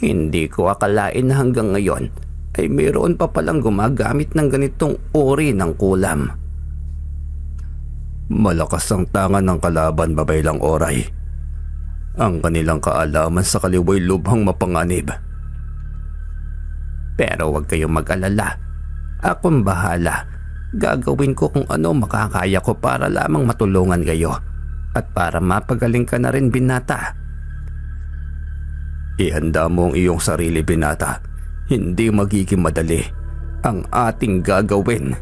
Hindi ko akalain na hanggang ngayon ay mayroon pa palang gumagamit ng ganitong uri ng kulam. Malakas ang tangan ng kalaban, babaylang oray. Ang kanilang kaalaman sa kaliway lubhang mapanganib. Pero huwag kayong mag-alala. Akong bahala. Gagawin ko kung ano makakaya ko para lamang matulungan kayo at para mapagaling ka na rin, binata. Ihanda mo ang iyong sarili, binata. Hindi magiging madali ang ating gagawin.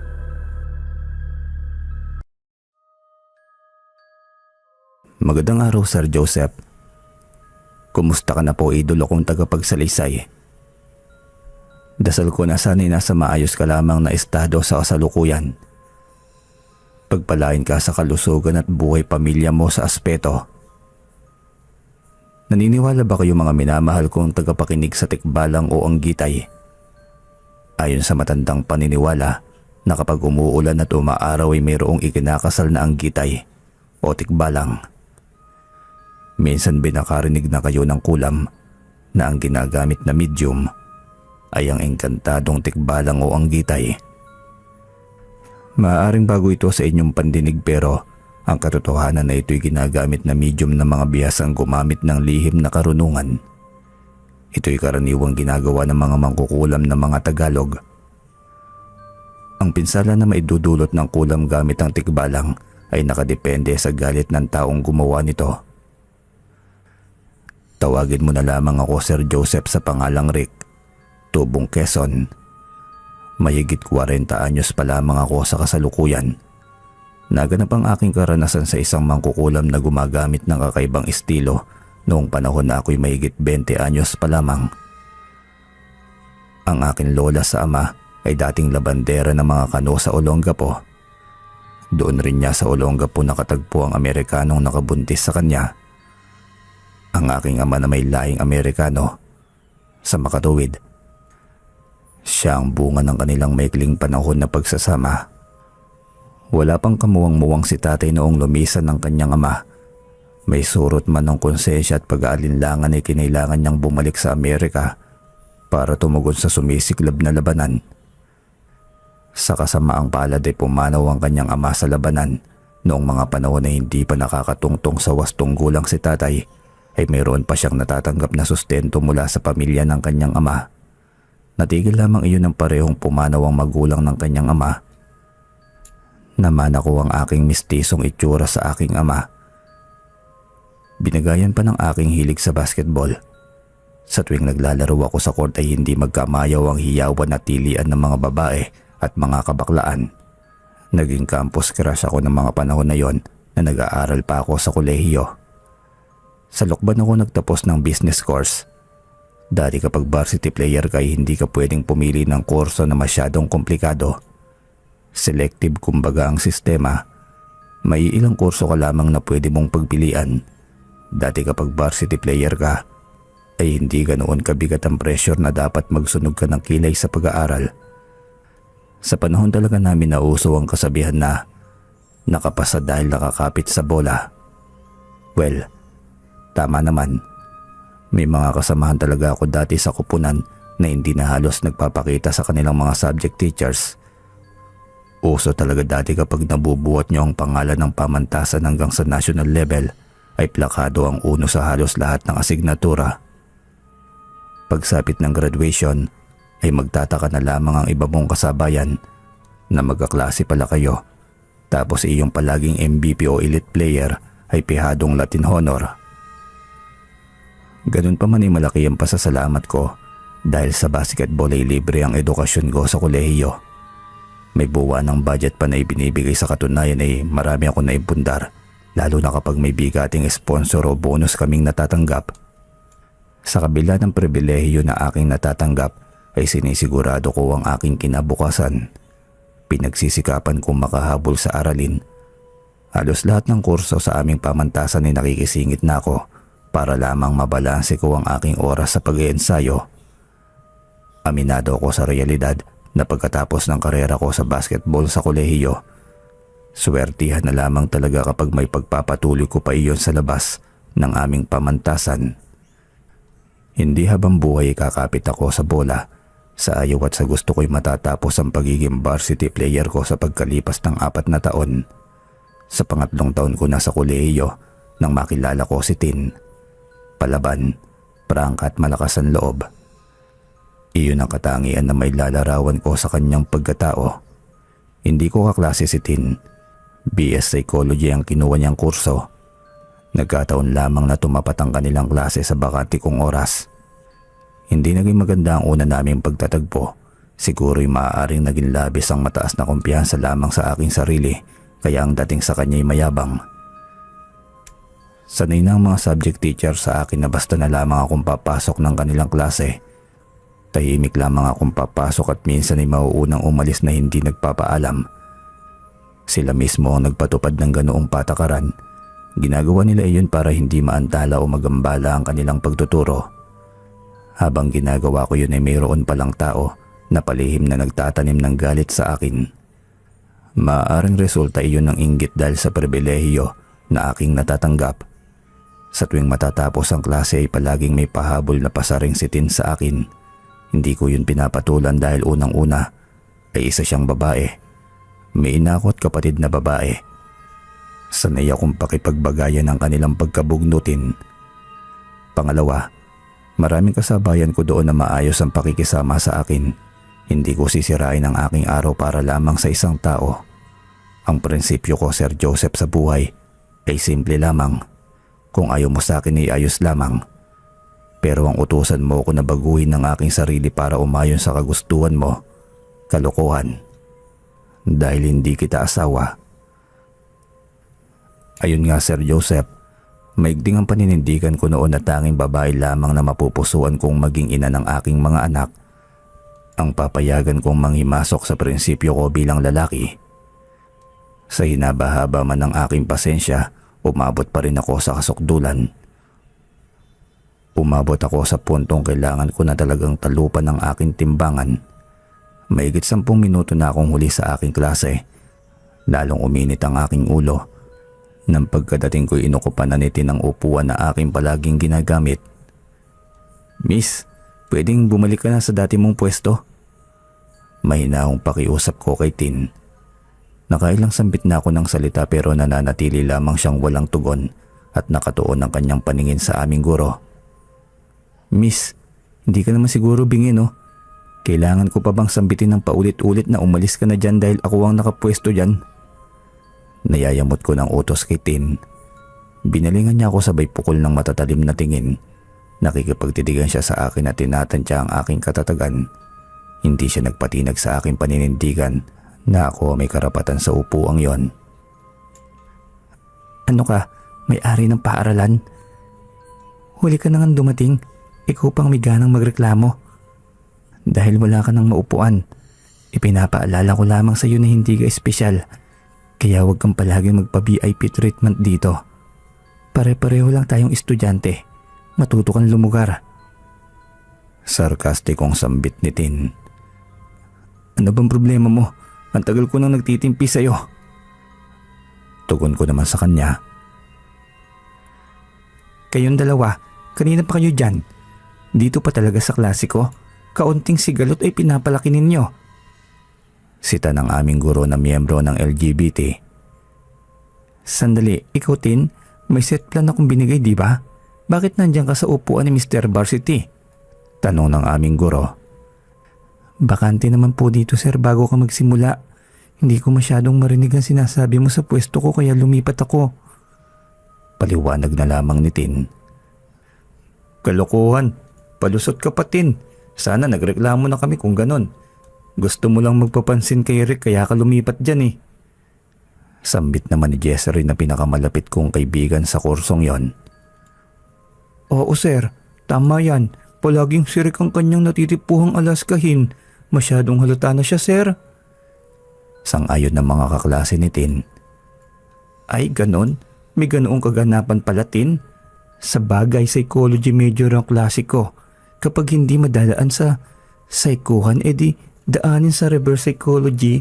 Magandang araw, Sir Joseph. Kumusta ka na po, idolo kong tagapagsalaysay? Dasal ko na sana'y nasa maayos ka lamang na estado sa kasalukuyan. Pagpalain ka sa kalusugan at buhay pamilya mo sa aspeto. Naniniwala ba kayo mga minamahal kong tagapakinig sa tikbalang o ang gitay? Ayon sa matandang paniniwala na kapag umuulan at umaaraw ay mayroong ikinakasal na ang gitay o tikbalang. Minsan binakarinig na kayo ng kulam na ang ginagamit na medium ay ang engkantadong tikbalang o ang gitay. Maaaring bago ito sa inyong pandinig, pero ang katotohanan na ito'y ginagamit na medium ng mga bihasang gumamit ng lihim na karunungan. Ito'y karaniwang ginagawa ng mga mangkukulam ng mga Tagalog. Ang pinsala na maidudulot ng kulam gamit ang tikbalang ay nakadepende sa galit ng taong gumawa nito. Tawagin mo na lamang ako, Sir Joseph, sa pangalang Rick, Tubong, Quezon. Mahigit 40 anyos pa lamang ako sa kasalukuyan. Naganap ang aking karanasan sa isang mangkukulam na gumagamit ng kakaibang estilo noong panahon na ako'y mahigit 20 anyos pa lamang. Ang aking lola sa ama ay dating labandera ng mga kano sa Olongapo. Doon rin niya sa Olongapo nakatagpo ang Amerikanong nakabuntis sa kanya. Ang aking ama na may lahing Amerikano. Sa makatuwid, siya ang bunga ng kanilang maikling panahon na pagsasama. Wala pang kamuwang-muwang si tatay noong lumisan ng kanyang ama. May surot man ng konsensya at pag-aalinlangan ay kinailangan niyang bumalik sa Amerika para tumugon sa sumisiklab na labanan. Sa kasamaang palad ay pumanaw ang kanyang ama sa labanan. Noong mga panahon na hindi pa nakakatungtong sa wastong gulang si tatay, ay mayroon pa siyang natatanggap na sustento mula sa pamilya ng kanyang ama. Natigil lamang iyon ng parehong pumanaw ang magulang ng kanyang ama. Namana ko ang aking mistisong itsura sa aking ama. Binagayan pa ng aking hilig sa basketball. Sa tuwing naglalaro ako sa court ay hindi magkamayaw ang hiyawan at tilian ng mga babae at mga kabaklaan. Naging campus crush ako ng mga panahon na yon na nag-aaral pa ako sa kolehiyo. Sa Lokban ako nagtapos ng business course. Dati kapag varsity player ka ay hindi ka pwedeng pumili ng kurso na masyadong komplikado. Selective kumbaga ang sistema. May ilang kurso ka lamang na pwede mong pagpilian. Dati kapag varsity player ka ay hindi ganoon kabigat ang pressure na dapat magsunog ka ng kilay sa pag-aaral. Sa panahon talaga namin nauso ang kasabihan na nakapasa dahil nakakapit sa bola. Well, tama naman. May mga kasamahan talaga ako dati sa kupunan na hindi na halos nagpapakita sa kanilang mga subject teachers. Uso talaga dati kapag nabubuhat niyo ang pangalan ng pamantasan hanggang sa national level ay plakado ang uno sa halos lahat ng asignatura. Pagsapit ng graduation ay magtataka na lamang ang iba mong kasabayan na magkaklase pala kayo, tapos iyong palaging MVP o elite player ay pihadong Latin honor. Ganun pa man ay malaki ang pasasalamat ko dahil sa basketball ay libre ang edukasyon ko sa kolehiyo. May buwan ng budget pa na ibinibigay, sa katunayan ay marami ako naipundar, lalo na kapag may bigating sponsor o bonus kaming natatanggap. Sa kabila ng pribilehiyo na aking natatanggap ay sinisigurado ko ang aking kinabukasan. Pinagsisikapan kong makahabol sa aralin. Halos lahat ng kurso sa aming pamantasan ay nakikisingit na ako para lamang mabalanse ko ang aking oras sa pag-iensayo. Aminado ako sa realidad na pagkatapos ng karera ko sa basketball sa kolehiyo, swertihan na lamang talaga kapag may pagpapatuloy ko pa iyon sa labas ng aming pamantasan. Hindi habang buhay kakapit ako sa bola. Sa ayaw at sa gusto ko'y matatapos ang pagiging varsity player ko sa pagkalipas ng 4 na taon. Sa pangatlong taon ko na sa kolehiyo nang makilala ko si Tin. Palaban, prangka at malakas ang loob. Iyon ang katangian na may lalarawan ko sa kanyang pagkatao. Hindi ko kaklase si Tin. BS Psychology ang kinuha niyang kurso. Nagkataon lamang na tumapat ang kanilang klase sa bakante kong oras. Hindi naging maganda ang una naming pagtatagpo. Siguro'y maaaring naging labis ang mataas na kumpiyansa lamang sa aking sarili, kaya ang dating sa kanya'y mayabang. Sanay na ang mga subject teacher sa akin na basta na lamang akong papasok ng kanilang klase. Tahimik lamang akong papasok at minsan ay mauunang umalis na hindi nagpapaalam. Sila mismo ang nagpatupad ng ganoong patakaran. Ginagawa nila iyon para hindi maantala o magambala ang kanilang pagtuturo. Habang ginagawa ko yun ay mayroon palang tao na palihim na nagtatanim ng galit sa akin. Maaaring resulta iyon ng inggit dahil sa pribilehiyo na aking natatanggap. Sa tuwing matatapos ang klase ay palaging may pahabol na pasaring si Tin sa akin. Hindi ko yun pinapatulan dahil unang-una ay isa siyang babae. May inakot kapatid na babae. Sanay akong pakipagbagayan ng kanilang pagkabugnutin. Pangalawa, maraming kasabayan ko doon na maayos ang pakikisama sa akin. Hindi ko sisirain ang aking araw para lamang sa isang tao. Ang prinsipyo ko, Sir Joseph, sa buhay ay simple lamang. Kung ayaw mo sa akin ay ayos lamang. Pero ang utusan mo ko na baguhin ng aking sarili para umayon sa kagustuhan mo, kalokohan. Dahil hindi kita asawa. Ayun nga, Sir Joseph, maigting ang paninindigan ko noon na tanging babae lamang na mapupusuan kong maging ina ng aking mga anak. Ang papayagan kong manghimasok sa prinsipyo ko bilang lalaki. Sa hinaba-haba man ng aking pasensya, umabot pa rin ako sa kasukdulan. Umabot ako sa puntong kailangan ko na talagang talupan ng aking timbangan. Mahigit 10 minuto na akong huli sa aking klase. Lalong uminit ang aking ulo. Nang pagkadating ko'y inukupan na ni Tin ang upuan na aking palaging ginagamit. "Miss, pwedeng bumalik ka na sa dati mong pwesto?" Mahinahong pakiusap ko kay Tin. Nakailang sambit na ako ng salita pero nananatili lamang siyang walang tugon at nakatuon ang kanyang paningin sa aming guro. "Miss, hindi ka naman siguro bingi, no? Kailangan ko pa bang sambitin ng paulit-ulit na umalis ka na dyan dahil ako ang nakapwesto dyan?" Nayayamot ko ng utos kay Tin. Binalingan niya ako sabay pukol ng matatalim na tingin. Nakikipagtitigan siya sa akin at tinatantya ang aking katatagan. Hindi siya nagpatinag sa aking paninindigan na ako may karapatan sa upuang yon. "Ano ka? May-ari ng paaralan? Huli ka na nga dumating. Ikaw pang may ganang magreklamo. Dahil wala ka ng maupuan. Ipinapaalala ko lamang sa iyo na hindi ka espesyal. Kaya huwag kang palagi magpa-VIP treatment dito. Pare-pareho lang tayong estudyante. Matuto kang lumugar." Sarkastikong sambit ni Tin. "Ano bang problema mo? Ang tagal ko nang nagtitimpi sa'yo." Tugon ko naman sa kanya. "Kayong dalawa, kanina pa kayo dyan. Dito pa talaga sa klase ko. Kaunting sigalot ay pinapalaki ninyo." Sita ng aming guro na miyembro ng LGBT. "Sandali, ikaw Tin, may set plan akong binigay, di ba? Bakit nandiyan ka sa upuan ni Mr. Varsity?" Tanong ng aming guro. "Bakante naman po dito, sir, bago ka magsimula. Hindi ko masyadong marinig ang sinasabi mo sa pwesto ko kaya lumipat ako." Paliwanag na lamang ni Tin. "Kalokohan, palusot ka pa, Tin. Sana nagreklamo na kami kung ganon. Gusto mo lang magpapansin kay Rick kaya ka lumipat dyan eh." Sambit naman ni Jessary na pinakamalapit kong kaibigan sa kursong yon. "Oo sir, tama yan. Palaging si Rick ang kanyang natitipuhang alaskahin. Masyadong halata na siya, sir." Sang-ayon ng mga kaklase ni Tin. "Ay ganon? May ganoong kaganapan pala, Tin? Sa bagay, psychology major ang klase ko. Kapag hindi madadaan sa psychohan, edi daanin sa reverse psychology.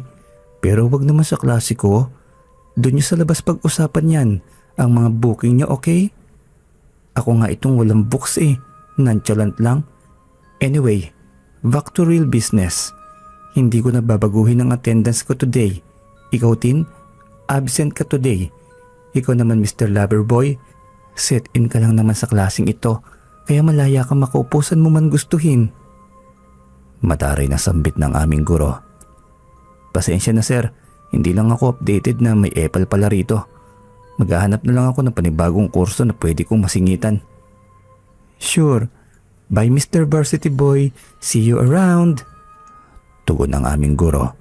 Pero wag naman sa klase ko. Doon niyo sa labas pag-usapan yan. Ang mga booking niyo, okay? Ako nga itong walang books eh. Nonchalant lang. Anyway, back to real business. Hindi ko na babaguhin ang attendance ko today. Ikaw Tin, absent ka today. Ikaw naman Mr. Loverboy, set in ka lang naman sa klaseng ito. Kaya malaya ka makaupo saan mo man gustuhin. Mataray na sambit ng aming guro. Pasensya na sir, hindi lang ako updated na may Apple pala rito. Maghahanap na lang ako ng panibagong kurso na pwede kong masingitan. Sure. Bye Mr. Varsity Boy. See you around. Tugon ng aming guro.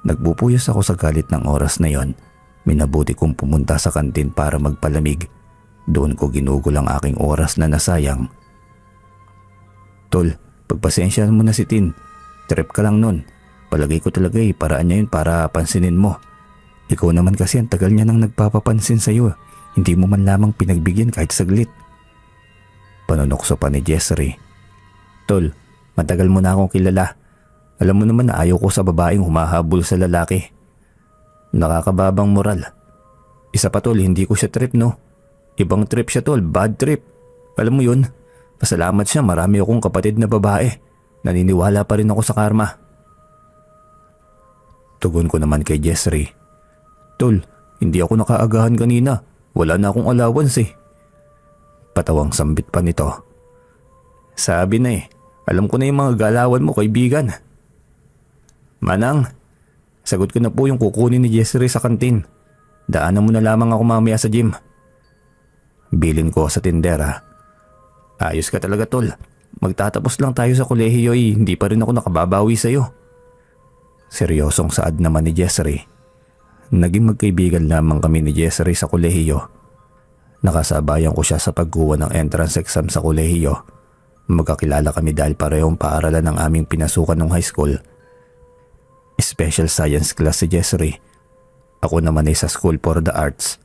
Nagbupuyos ako sa galit ng oras na yon. Minabuti kong pumunta sa kantin para magpalamig. Doon ko ginugol ang aking oras na nasayang. Tol, pagpasensyahan mo na si Tin. Trip ka lang nun. Palagay ko talaga paraan niya yun para pansinin mo. Ikaw naman kasi ang tagal niya nang nagpapapansin sa'yo. Hindi mo man lamang pinagbigyan kahit saglit. Panunokso pa ni Jessary. Tol, matagal mo na akong kilala. Alam mo naman na ayaw ko sa babaeng humahabol sa lalaki. Nakakababang moral. Isa pa tol, hindi ko siya trip no. Ibang trip siya tol, bad trip. Alam mo yun, pasalamat siya marami akong kapatid na babae. Naniniwala pa rin ako sa karma. Tugon ko naman kay Jessary. Tol, hindi ako nakaagahan kanina. Wala na akong allowance eh. Patawang sambit pa nito. Sabi na alam ko na yung mga galawan mo kaibigan. Manang, sagot ko na po yung kukunin ni Jessary sa kantin. Daanan mo na lamang ako mamaya sa gym. Bilin ko sa tindera. Ayos ka talaga tol. Magtatapos lang tayo sa kolehiyo hindi pa rin ako nakababawi sa'yo. Seryosong saad naman ni Jessary. Naging magkaibigan lamang kami ni Jessary sa kolehiyo. Nakasabayan ko siya sa pagkuha ng entrance exam sa kolehiyo. Magkakilala kami dahil parehong paaralan ng aming pinasukan ng high school. Special science class si Jessary. Ako naman ay sa school for the arts.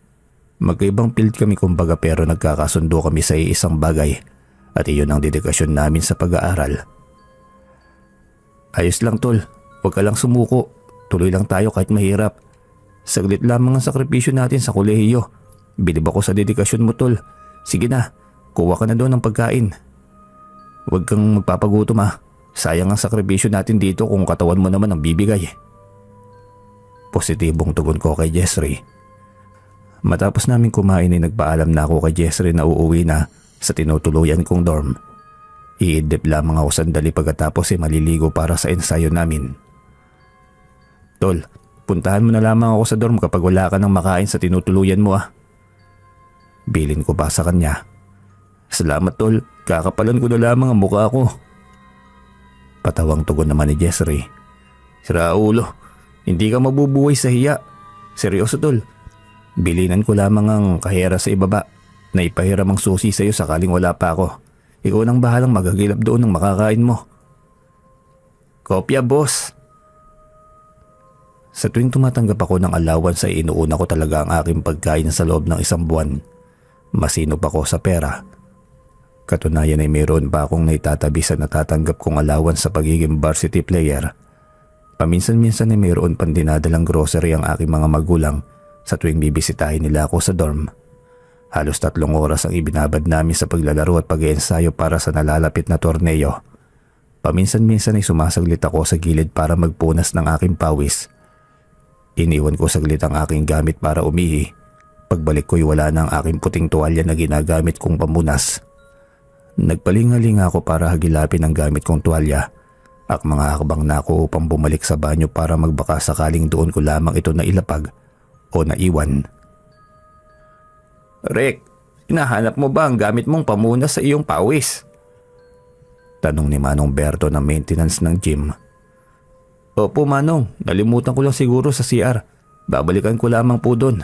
Magkaibang field kami kumbaga pero nagkakasundo kami sa iisang bagay at iyon ang dedikasyon namin sa pag-aaral. Ayos lang tol, huwag ka lang sumuko. Tuloy lang tayo kahit mahirap. Saglit lamang ang sakripisyo natin sa kolehiyo. Bilib ako sa dedikasyon mo tol. Sige na, kuha ka na doon ng pagkain. Huwag kang magpapagutom ha. Sayang ang sakripisyo natin dito kung katawan mo naman ang bibigay. Positibong tugon ko kay Jessary. Matapos namin kumain ay nagpaalam na ako kay Jessary na uuwi na sa tinutuluyan kong dorm. Iidlip lamang ako sandali pagkatapos ay maliligo para sa ensayo namin. Tol, puntahan mo na lamang ako sa dorm kapag wala ka nang makain sa tinutuluyan mo ah. Bilin ko pa sa kanya. Salamat tol, kakapalan ko na lamang ang mukha ko. Patawang tugon naman ni Jessary. Sira ulo, hindi ka mabubuhay sa hiya. Seryoso tol, bilinan ko lamang ang kahera sa ibaba na ipahiram ang susi sa iyo sakaling wala pa ako. Ikaw nang bahalang magagilap doon ng makakain mo. Kopya boss. Sa tuwing tumatanggap ako ng allowance ay inuuna ko talaga ang aking pagkain sa loob ng isang buwan. Masinop ako sa pera. Katunayan ay mayroon pa akong naitatabi sa natatanggap kong allowance sa pagiging varsity player. Paminsan-minsan ay mayroon pang dinadalang grocery ang aking mga magulang sa tuwing bibisitahin nila ako sa dorm. Halos 3 oras ang ibinabad namin sa paglalaro at pag-iensayo para sa nalalapit na torneo. Paminsan-minsan ay sumasaglit ako sa gilid para magpunas ng aking pawis. Iniwan ko saglit ang aking gamit para umihi. Pagbalik ko'y wala na ang aking puting tuwalya na ginagamit kong pamunas. Nagpalingalinga ako para hagilapin ang gamit kong tuwalya. At mga hakbang na ako upang bumalik sa banyo para magbaka sakaling doon ko lamang ito nailapag o naiwan. Rick, hinahanap mo ba ang gamit mong pamunas sa iyong pawis? Tanong ni Manong Berto ng maintenance ng gym. Opo Manong, nalimutan ko lang siguro sa CR. Babalikan ko lamang po doon.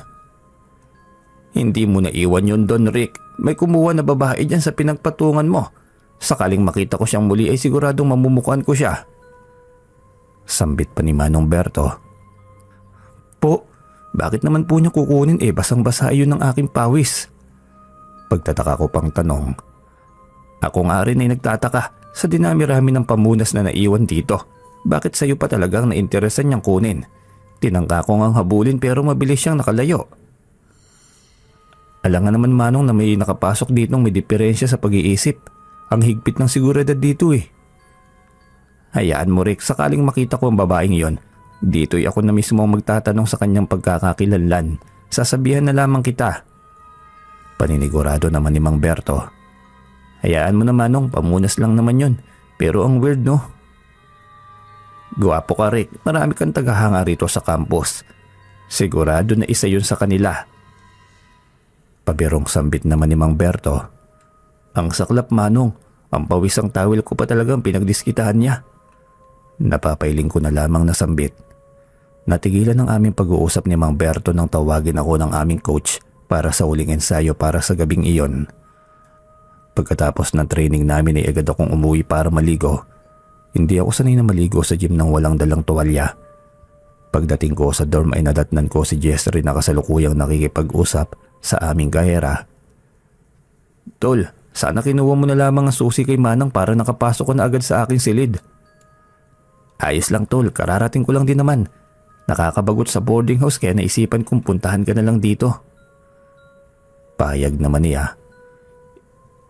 Hindi mo naiwan yun doon Rick. May kumuha na babae dyan sa pinagpatungan mo. Sakaling makita ko siyang muli ay siguradong mamumukuan ko siya. Sambit pa ni Manong Berto. Po, bakit naman po niya kukunin basang-basa yun ng aking pawis? Pagtataka ko pang tanong. Ako nga rin ay nagtataka sa dinami-rami ng pamunas na naiwan dito. Bakit sa'yo pa talagang nainteresan niyang kunin? Tinangka ko ngang habulin pero mabilis siyang nakalayo. Alam nga naman Manong na may nakapasok ditong may diferensya sa pag-iisip. Ang higpit ng seguridad dito eh. Hayaan mo Rick, sakaling makita ko ang babaeng yon, dito'y ako na mismo ang magtatanong sa kanyang pagkakakilanlan. Sasabihan na lamang kita. Paninigurado naman ni Mang Berto. Hayaan mo na Manong, pamunas lang naman yon. Pero ang weird no? Guwapo ka Rick, marami kang tagahanga rito sa campus. Sigurado na isa yun sa kanila. Pabirong sambit naman ni Mang Berto. Ang saklap Manong, ang pawisang tawil ko pa talagang pinagdiskitahan niya. Napapailing ko na lamang na sambit. Natigilan ang aming pag-uusap ni Mang Berto nang tawagin ako ng aming coach para sa uling ensayo para sa gabing iyon. Pagkatapos ng training namin ay agad akong umuwi para maligo. Hindi ako sanay na maligo sa gym nang walang dalang tuwalya. Pagdating ko sa dorm ay nadatnan ko si Jessry na kasalukuyang nakikipag-usap sa aming gahera. Tol, sana kinuha mo na lamang ang susi kay Manang para nakapasok ko na agad sa aking silid. Ayos lang tol, kararating ko lang din naman. Nakakabagot sa boarding house kaya naisipan kong puntahan ka na lang dito. Payag naman niya.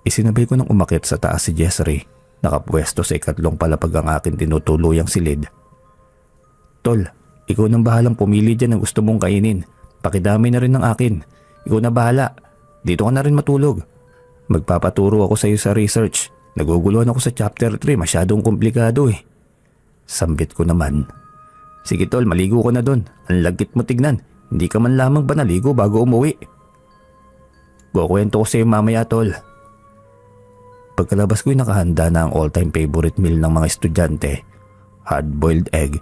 Isinabay ko nang umakyat sa taas si Jessry. Nakapwesto sa ikatlong palapag ang akin tinutuluyang silid. Tol, ikaw nang bahalang pumili dyan ng gusto mong kainin. Pakidami na rin ng akin. Ikaw na bahala. Dito ka na rin matulog. Magpapaturo ako sa iyo sa research. Naguguluhan ako sa chapter 3. Masyadong komplikado eh. Sambit ko naman. Sige tol, maligo ko na doon. Ang lagkit mo tignan. Hindi ka man lamang ba naligo bago umuwi? Kukwento ko sa iyo mamaya tol. Pagkalabas ko'y nakahanda na ang all-time favorite meal ng mga estudyante. Hard-boiled egg,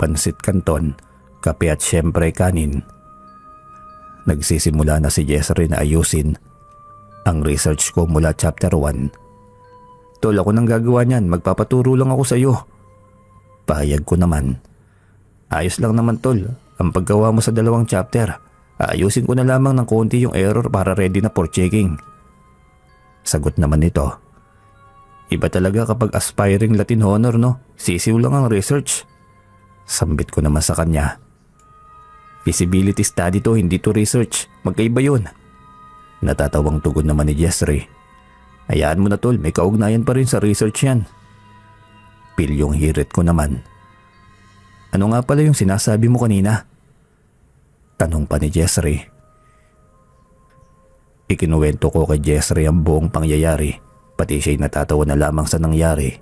pansit canton, kape at syempre kanin. Nagsisimula na si Jessry na ayusin ang research ko mula chapter 1. Tol, ako nang gagawa niyan. Magpapaturo lang ako sa iyo. Pahayag ko naman. Ayos lang naman tol. Ang paggawa mo sa 2 chapter. Ayusin ko na lamang ng konti yung error para ready na for checking. Sagot naman nito. Iba talaga kapag aspiring Latin honor no? Sisiw lang ang research. Sambit ko naman sa kanya. Feasibility study to, hindi to research. Magkaiba yun. Natatawang tugon naman ni Jessry. Hayaan mo na tol, may kaugnayan pa rin sa research yan. Pilyong hirit ko naman. Ano nga pala yung sinasabi mo kanina? Tanong pa ni Jessry. Ikinuwento ko kay Jessry ang buong pangyayari, pati siya'y natatawa na lamang sa nangyari.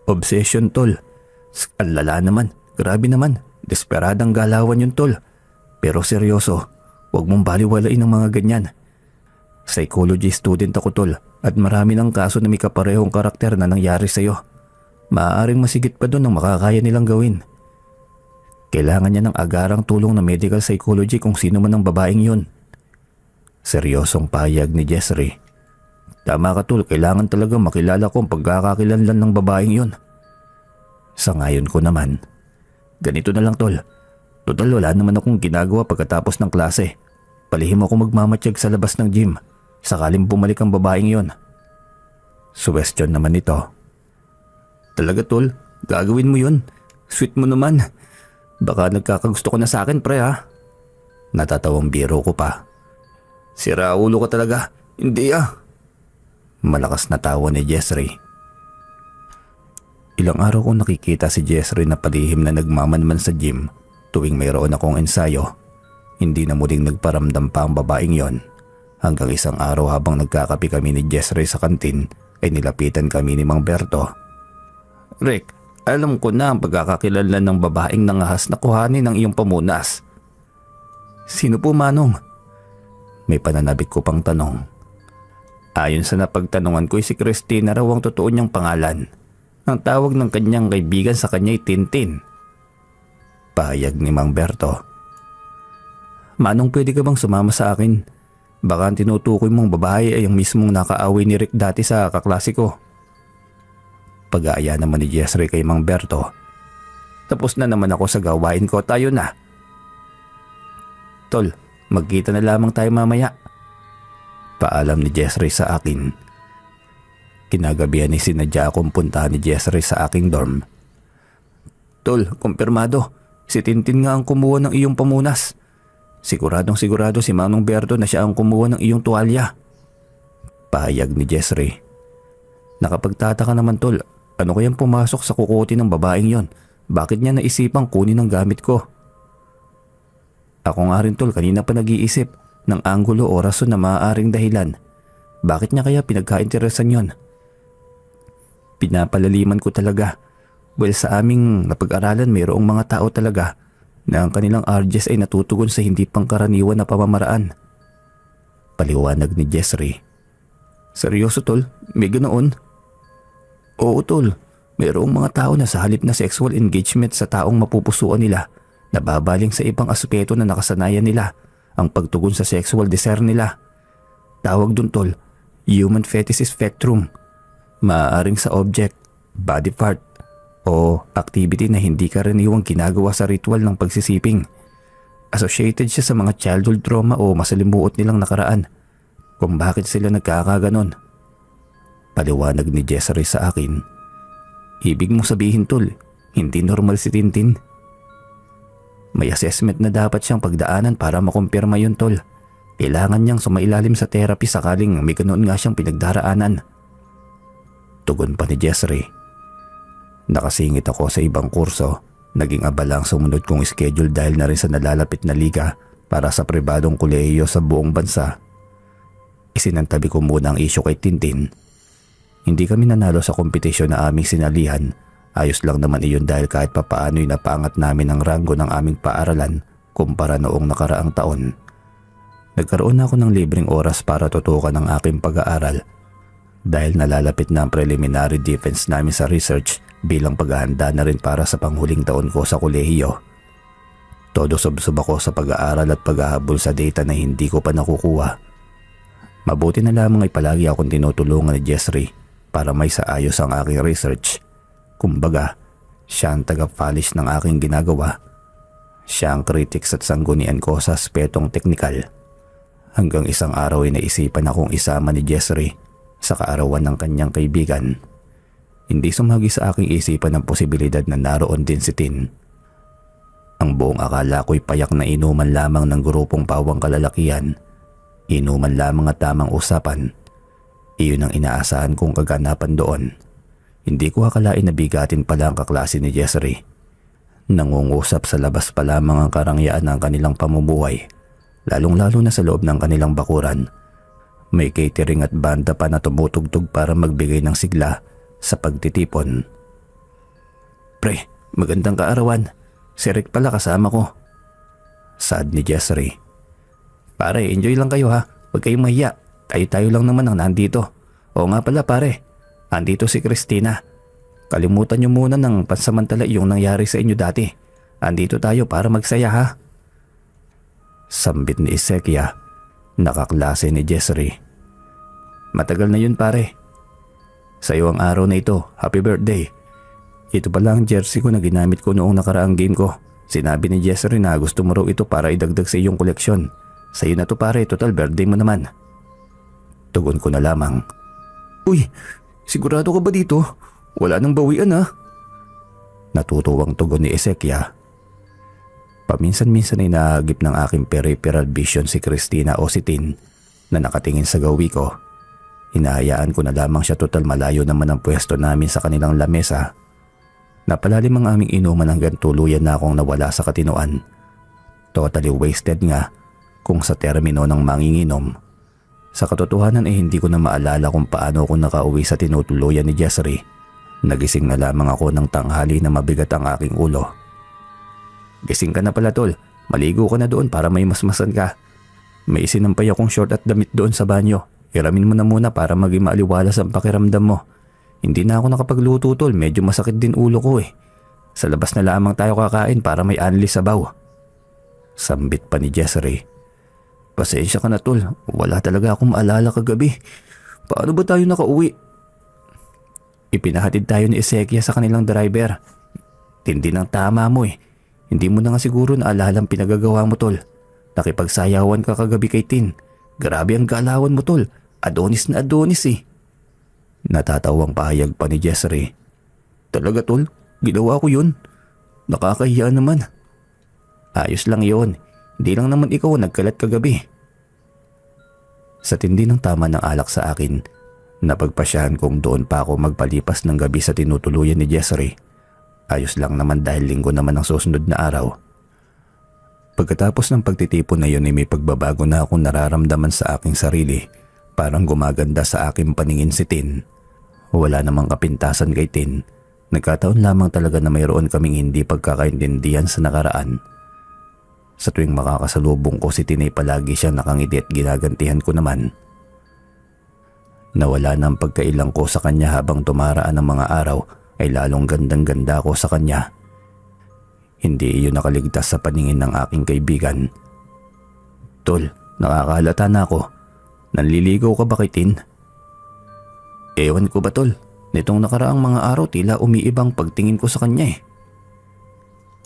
Obsession tol. Ang lala naman, grabe naman, desperadang galawan yun tol. Pero seryoso, huwag mong baliwalain ang mga ganyan. Psychology student ako tol at marami ng kaso na may kaparehong karakter na nangyari sa'yo. Maaaring masigit pa doon ang makakaya nilang gawin. Kailangan niya ng agarang tulong na medical psychology kung sino man ang babaeng yun. Seryosong pahayag ni Jessry. Tama ka tol, kailangan talaga makilala ko ang pagkakakilanlan ng babaeng yun. Sa ngayon ko naman. Ganito na lang tol. Total wala naman akong ginagawa pagkatapos ng klase. Palihim ako magmamatsyag sa labas ng gym. Sakaling bumalik ang babaeng yun. Suwestyon naman nito. Talaga tol, gagawin mo yun. Sweet mo naman. Baka nagkakagusto ko na sa akin pre ha. Natatawang biro ko pa. Sira ulo ka talaga. Hindi ah. Malakas na tawa ni Jessry. Ilang araw kong nakikita si Jessry na palihim na nagmamanman sa gym tuwing mayroon akong ensayo. Hindi na muling nagparamdam pa ang babaeng yon. Hanggang isang araw habang nagkakape kami ni Jessry sa kantin ay nilapitan kami ni Mang Berto. Rick, alam ko na ang pagkakakilanlan ng babaeng nangahas na kuhanin ng iyong pamunas. Sino po Manong? May pananabik ko pang tanong. Ayon sa napagtanungan ko si Christina raw ang totoo niyang pangalan. Ang tawag ng kanyang kaibigan sa kanya ay Tintin. Pahayag ni Mang Berto. Manong, pwede ka bang sumama sa akin? Baka ang tinutukoy mong babae ay ang mismong nakaaway ni Rick dati sa kaklase ko. Pag-aaya naman ni Jessry kay Mang Berto. Tapos na naman ako sa gawain ko, tayo na. Tol, magkita na lamang tayo mamaya. Paalam ni Jessry sa akin. Kinagabihan ni sinadya akong puntahan ni Jessry sa aking dorm. Tol, kumpirmado. Si Tintin nga ang kumuha ng iyong pamunas. Siguradong sigurado si Manong Berto na siya ang kumuha ng iyong tuwalya. Pahayag ni Jessry. Nakapagtataka naman tol, ano kayang pumasok sa kukote ng babaeng yon? Bakit niya naisipang kunin ang gamit ko? Ako nga rin tol, kanina pa nag-iisip ng anggulo o rason na maaaring dahilan. Bakit niya kaya pinagkainteresan yon? Pinapalaliman ko talaga. Well, sa aming napag-aralan mayroong mga tao talaga na ang kanilang RGs ay natutugon sa hindi pangkaraniwan na pamamaraan. Paliwanag ni Jessry. Seryoso tol? May ganoon? Oo tol, mayroong mga tao na sa halip na sexual engagement sa taong mapupusuan nila, nababaling sa ibang aspeto na nakasanayan nila ang pagtugon sa sexual desire nila. Tawag dun tol, human fetish spectrum. Maaaring sa object, body part, o activity na hindi karaniwang ginagawa sa ritual ng pagsisiping. Associated siya sa mga childhood trauma o masalimuot nilang nakaraan kung bakit sila nagkakaganon. Paliwanag ni Jessry sa akin. Ibig mo sabihin tol, hindi normal si Tintin? May assessment na dapat siyang pagdaanan para makumpirma yun tol. Kailangan niyang sumailalim sa therapy sakaling may ganoon nga siyang pinagdaraanan. Tugon pa ni Jessry. Nakasingit ako sa ibang kurso. Naging abala ang sumunod kong schedule dahil na rin sa nalalapit na liga para sa pribadong kolehiyo sa buong bansa. Isinantabi ko muna ang isyu kay Tintin. Hindi kami nanalo sa kompetisyon na aming sinalihan. Ayos lang naman iyon dahil kahit papaano'y napaangat namin ang ranggo ng aming paaralan kumpara noong nakaraang taon. Nagkaroon ako ng libreng oras para tutukan ang aking pag-aaral dahil nalalapit na ang preliminary defense namin sa research bilang paghahanda na rin para sa panghuling taon ko sa kolehiyo. Todo subsob ako sa pag-aaral at paghahabol sa data na hindi ko pa nakukuha. Mabuti na lamang ay palagi akong tinutulungan ni Jessry para may saayos ang aking research. Kumbaga, siya ang taga-polish ng aking ginagawa. Siya ang critics at sanggunian ko sa aspetong teknikal. Hanggang isang araw ay naisipan akong isama ni Jessry sa kaarawan ng kanyang kaibigan. Hindi sumagi sa aking isipan ang posibilidad na naroon din si Tin. Ang buong akala ko'y payak na inuman lamang ng grupong pawang kalalakihan. Inuman lamang at tamang usapan. Iyon ang inaasahan kong kaganapan doon. Hindi ko akalain na bigatin pala ang kaklase ni Jessry. Nangungusap sa labas pa lamang ang karangyaan ng kanilang pamumuhay, lalong-lalo na sa loob ng kanilang bakuran. May catering at banda pa na tumutugtog para magbigay ng sigla sa pagtitipon. Pre, magandang kaarawan. Si Rick pala kasama ko. Saad ni Jessry. Pare, enjoy lang kayo ha. Huwag kayong mahiya. Tayo-tayo lang naman ang nandito. Oo nga pala pare, andito si Christina. Kalimutan niyo muna ng pansamantala yung nangyari sa inyo dati. Andito tayo para magsaya ha. Sambit ni Ezekia, nakaklase ni Jessry. Matagal na yun pare. Sa'yo ang araw na ito. Happy birthday. Ito pala ang jersey ko na ginamit ko noong nakaraang game ko. Sinabi ni Jessry na gusto mo raw ito para idagdag sa iyong koleksyon. Sa'yo na to pare, total birthday mo naman. Tugon ko na lamang. Uy, sigurado ka ba dito? Wala nang bawian ha? Natutuwang tugon ni Ezekia. Paminsan-minsan ay nahagip ng aking peripheral vision si Christina o si Tin na nakatingin sa gawi ko. Hinahayaan ko na lamang siya, total malayo naman ang pwesto namin sa kanilang lamesa. Napalalim ang aming inuman hanggang tuluyan na akong nawala sa katinoan. Totally wasted nga kung sa termino ng manginginom. Sa katotohanan ay hindi ko na maalala kung paano ako nakauwi sa tinutuluyan ni Jessry. Nagising na lamang ako ng tanghali na mabigat ang aking ulo. Gising ka na pala tol, maligo ka na doon para may masmasan ka. May isinampay akong short at damit doon sa banyo. Hiramin mo na muna para maging maaliwalas ang pakiramdam mo. Hindi na ako nakapagluto tol, medyo masakit din ulo ko eh. Sa labas na lamang tayo kakain para may anli sabaw. Sambit pa ni Jessry. Pasensya ka na tol, wala talaga akong maalala kagabi. Paano ba tayo nakauwi? Ipinahatid tayo ni Ezekia sa kanilang driver. Tindi ng tama mo eh. Hindi mo na nga siguro naalala ang pinagagawa mo tol. Nakipagsayawan ka kagabi kay Tin. Grabe ang galawan mo tol. Adonis na Adonis eh. Natatawang pahayag pa ni Jessry. Talaga tol, ginawa ko yun. Nakakahiya naman. Ayos lang yon. Hindi lang naman ikaw nagkalat kagabi. Sa tindi ng tama ng alak sa akin, napagpasyahan kong doon pa ako magpalipas ng gabi sa tinutuluyan ni Jessary. Ayos lang naman dahil linggo naman ang susunod na araw. Pagkatapos ng pagtitipon na yun ay may pagbabago na akong nararamdaman sa aking sarili. Parang gumaganda sa aking paningin si Tin. Wala namang kapintasan kay Tin. Nagkataon lamang talaga na mayroon kaming hindi pagkakaintindihan sa nakaraan. Sa tuwing makakasalubong ko si Tin ay palagi siyang nakangiti at ginagantihan ko naman. Nawala na ang pagkailang ko sa kanya habang tumaraan ang mga araw ay lalong gandang-ganda ko sa kanya. Hindi iyon nakaligtas sa paningin ng aking kaibigan. Tol, nakakahalata na ako. Nanliligaw ka ba kay Tin? Ewan ko ba tol, nitong nakaraang mga araw tila umiibang pagtingin ko sa kanya eh.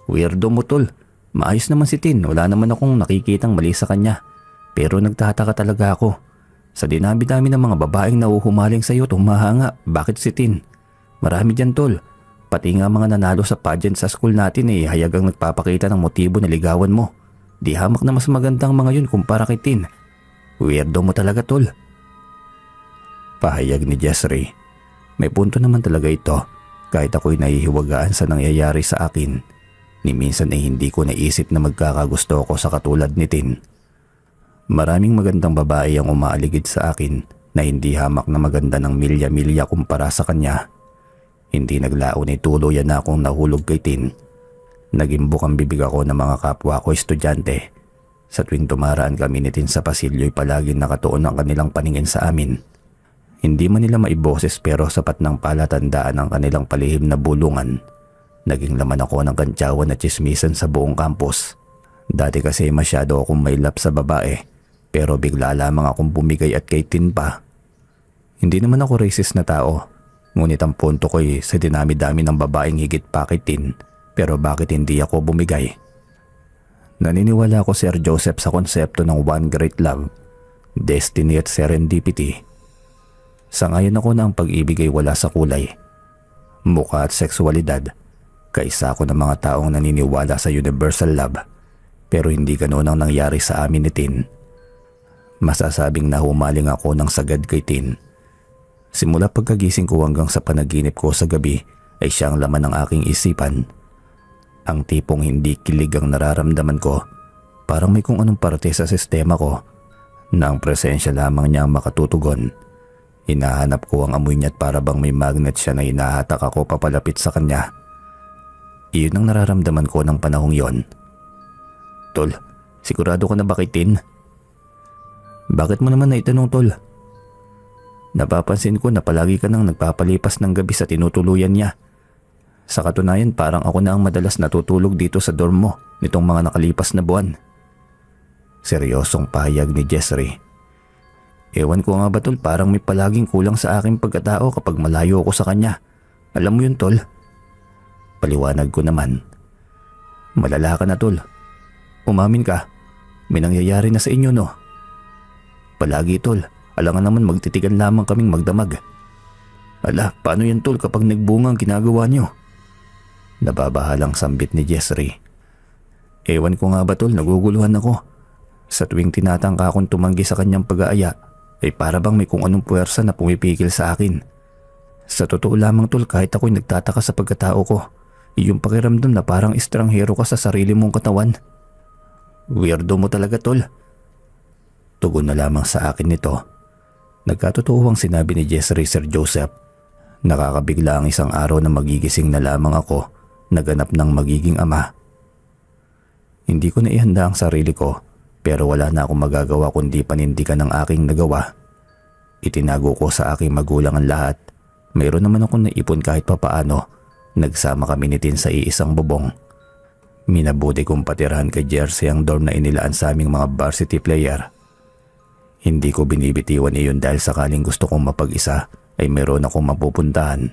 Weirdo mo tol, maayos naman si Tin, wala naman akong nakikitang mali sa kanya. Pero nagtataka talaga ako. Sa dinami-dami ng mga babaeng nauhumaling sa iyo tumahanga, bakit si Tin? Marami dyan tol. Pati nga mga nanalo sa pageant sa school natin eh hayagang nagpapakita ng motibo na ligawan mo. Di hamak na mas magandang mga yun kumpara kay Tin. Weirdo mo talaga tol. Pahayag ni Jessary. May punto naman talaga ito kahit ako'y nahihiwagaan sa nangyayari sa akin. Ni minsan ay hindi ko naisip na magkakagusto ako sa katulad ni Tin. Maraming magandang babae ang umaaligid sa akin na hindi hamak na maganda ng milya-milya kumpara sa kanya. Hindi naglaon ay tuluyan na akong nahulog kay Tin. Naging bukang bibig ako ng mga kapwa ko estudyante. Sa tuwing tumaraan kami ni Tin sa pasilyo'y palaging nakatuon ang kanilang paningin sa amin. Hindi man nila maiboses pero sapat ng palatandaan ang kanilang palihim na bulungan. Naging laman ako ng kantsawan at chismisan sa buong campus. Dati kasi masyado akong mailap sa babae pero bigla lamang akong bumigay at kay Tin pa. Hindi naman ako racist na tao. Ngunit ang punto ko ay sa dinami-dami ng babaeng higit pa kay Tin, pero bakit hindi ako bumigay? Naniniwala ako Sir Joseph sa konsepto ng one great love, destiny at serendipity. Sangayon ako na ang pag-ibig ay wala sa kulay, mukha at sexualidad. Kaisa ako ng mga taong naniniwala sa universal love, pero hindi ganoon ang nangyari sa amin ni Tin. Masasabing nahumaling ako ng sagad kay Tin. Simula pagkagising ko hanggang sa panaginip ko sa gabi ay siya ang laman ng aking isipan. Ang tipong hindi kilig ang nararamdaman ko, parang may kung anong parte sa sistema ko na ang presensya lamang niya ang makatutugon. Hinahanap ko ang amoy niya at para bang may magnet siya na hinahatak ako papalapit sa kanya. Iyon ang nararamdaman ko ng panahong yon. Tol, sigurado ka na ba kay Tin? Bakit mo naman naitanong tol? Napapansin ko na palagi ka nang nagpapalipas ng gabi sa tinutuluyan niya. Sa katunayan parang ako na ang madalas natutulog dito sa dorm mo nitong mga nakalipas na buwan. Seryosong pahayag ni Jessary. Ewan ko nga ba tol, parang may palaging kulang sa aking pagkatao kapag malayo ako sa kanya. Alam mo yun tol? Paliwanag ko naman. Malala ka na tol. Umamin ka. May nangyayari na sa inyo no? Palagi tol. Alangan naman magtitigan lamang kaming magdamag. Ala, paano yan tol kapag nagbunga ang ginagawa niyo? Nababahalang sambit ni Jessary. Ewan ko nga ba tol, naguguluhan ako. Sa tuwing tinatangka akong tumanggi sa kanyang pag-aaya, ay para bang may kung anong puwersa na pumipigil sa akin. Sa totoo lamang tol, kahit ako'y nagtataka sa pagkatao ko, yung pakiramdam na parang estranghero ka sa sarili mong katawan. Weirdo mo talaga tol. Tugon na lamang sa akin nito. Nagkatotoo ang sinabi ni Jessary Sir Joseph. Nakakabigla ang isang araw na magigising na lamang ako, naganap ng magiging ama. Hindi ko na ihanda ang sarili ko, pero wala na akong magagawa kundi panindigan ang aking nagawa. Itinago ko sa aking magulang ang lahat. Mayroon naman akong naipon kahit papaano. Nagsama kami ni Tin sa iisang bubong. Minabuti kong patirahan kay Jersey ang dorm na inilaan sa aming mga varsity player. Hindi ko binibitiwan iyon dahil sakaling gusto kong mapag-isa ay meron akong mapupuntahan.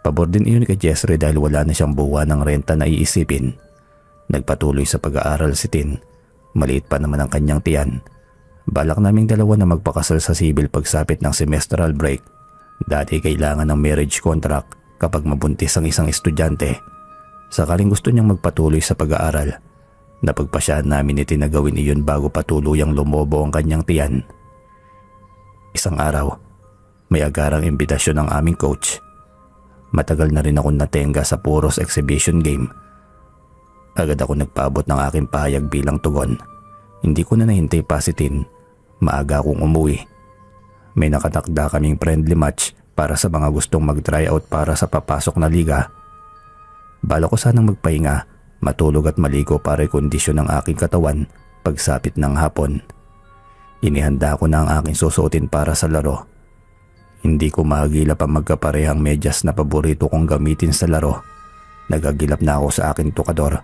Pabor din iyon kay Jessary dahil wala na siyang buwan ng renta na iisipin. Nagpatuloy sa pag-aaral si Tin. Maliit pa naman ang kanyang tiyan. Balak naming dalawa na magpakasal sa sibil pagsapit ng semestral break. Dati kailangan ng marriage contract kapag mabuntis ang isang estudyante. Sakaling gusto niyang magpatuloy sa pag-aaral, napagpasyahan namin ni Tin na gawin iyon bago patuluyang lumobo ang kanyang tiyan. Isang araw, may agarang imbitasyon ng aming coach. Matagal na rin akong natenga sa puros exhibition game. Agad ako nagpaabot ng aking pahayag bilang tugon. Hindi ko na nahintay pa si Tin. Maaga akong umuwi. May nakatakda kaming friendly match para sa mga gustong mag-try out para sa papasok na liga. Bala ko sanang magpahinga, matulog at maligo para i-kondisyon ng aking katawan pagsapit ng hapon. Inihanda ko na ang aking susuotin para sa laro. Hindi ko mahagilap ang magkaparehang medyas na paborito kong gamitin sa laro. Nagagilap na ako sa aking tukador.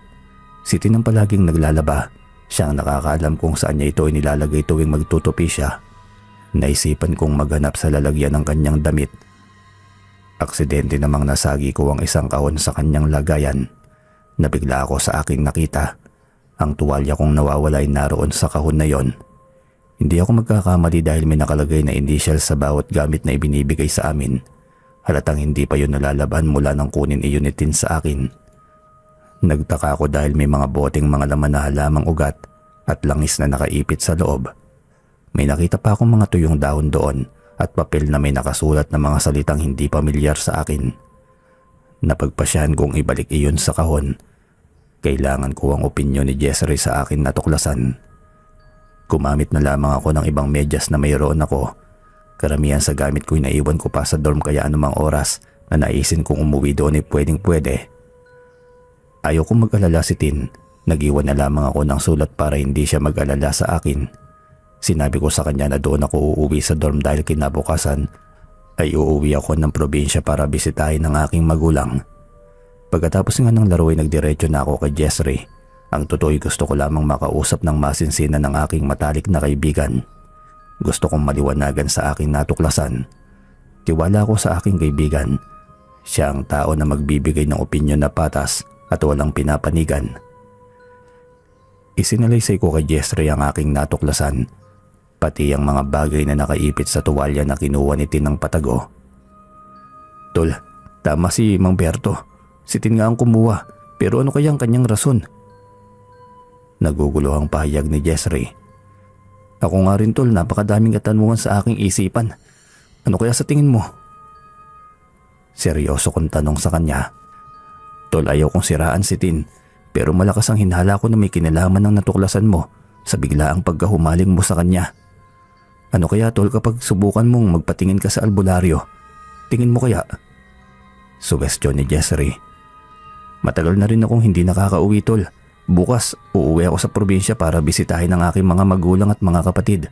Si Tin ang palaging naglalaba. Siya ang nakakaalam kung saan niya ito inilalagay tuwing magtutupi siya. Naisipan kong maghanap sa lalagyan ng kanyang damit. Aksidente namang nasagi ko ang isang kahon sa kanyang lagayan. Nabigla ako sa aking nakita. Ang tuwalya kong nawawala ay naroon sa kahon na yon. Hindi ako magkakamali dahil may nakalagay na initial sa bawat gamit na ibinibigay sa amin. Halatang hindi pa yun nalalaban mula nang kunin iyon ni Tin sa akin. Nagtaka ako dahil may mga boteng mga laman na halamang ugat at langis na nakaipit sa loob. May nakita pa akong mga tuyong dahon doon at papel na may nakasulat na mga salitang hindi pamilyar sa akin. Napagpasyahan kong ibalik iyon sa kahon. Kailangan ko ang opinyon ni Jessary sa akin na tuklasan. Gumamit na lamang ako ng ibang medyas na mayroon ako. Karamihan sa gamit ko'y naiwan ko pa sa dorm kaya anumang oras na naisin kong umuwi doon ay pwedeng-pwede. Ayaw kong mag-alala si Tin. Nag-iwan na lamang ako ng sulat para hindi siya mag-alala sa akin. Sinabi ko sa kanya na doon ako uuwi sa dorm dahil kinabukasan ay uuwi ako ng probinsya para bisitahin ng aking magulang. Pagkatapos nga ng laro ay nagdiretso na ako kay Jessary. Ang totoo'y gusto ko lamang makausap ng masinsinan ng aking matalik na kaibigan. Gusto kong maliwanagan sa aking natuklasan. Tiwala ako sa aking kaibigan. Siya ang tao na magbibigay ng opinyon na patas at walang pinapanigan. Isinalaysay ko kay Jessary ang aking natuklasan, pati ang mga bagay na nakaipit sa tuwalya na kinuha ni Tin ng patago. Tol, tama si Mang Berto. Si Tin nga ang kumuha, pero ano kaya ang kanyang rason? Nagugulo ang pahayag ni Jessary. Ako nga rin tol, napakadaming katanungan sa aking isipan. Ano kaya sa tingin mo? Seryoso kong tanong sa kanya. Tol, ayaw kong siraan si Tin, pero malakas ang hinala ko na may kinalaman ng natuklasan mo sa biglaang pagkahumaling mo sa kanya. Ano kaya tol kapag subukan mong magpatingin ka sa albularyo? Tingin mo kaya? Sugestyon ni Jessary. Matagal na rin akong hindi nakakauwi tol. Bukas uuwi ako sa probinsya para bisitahin ang aking mga magulang at mga kapatid.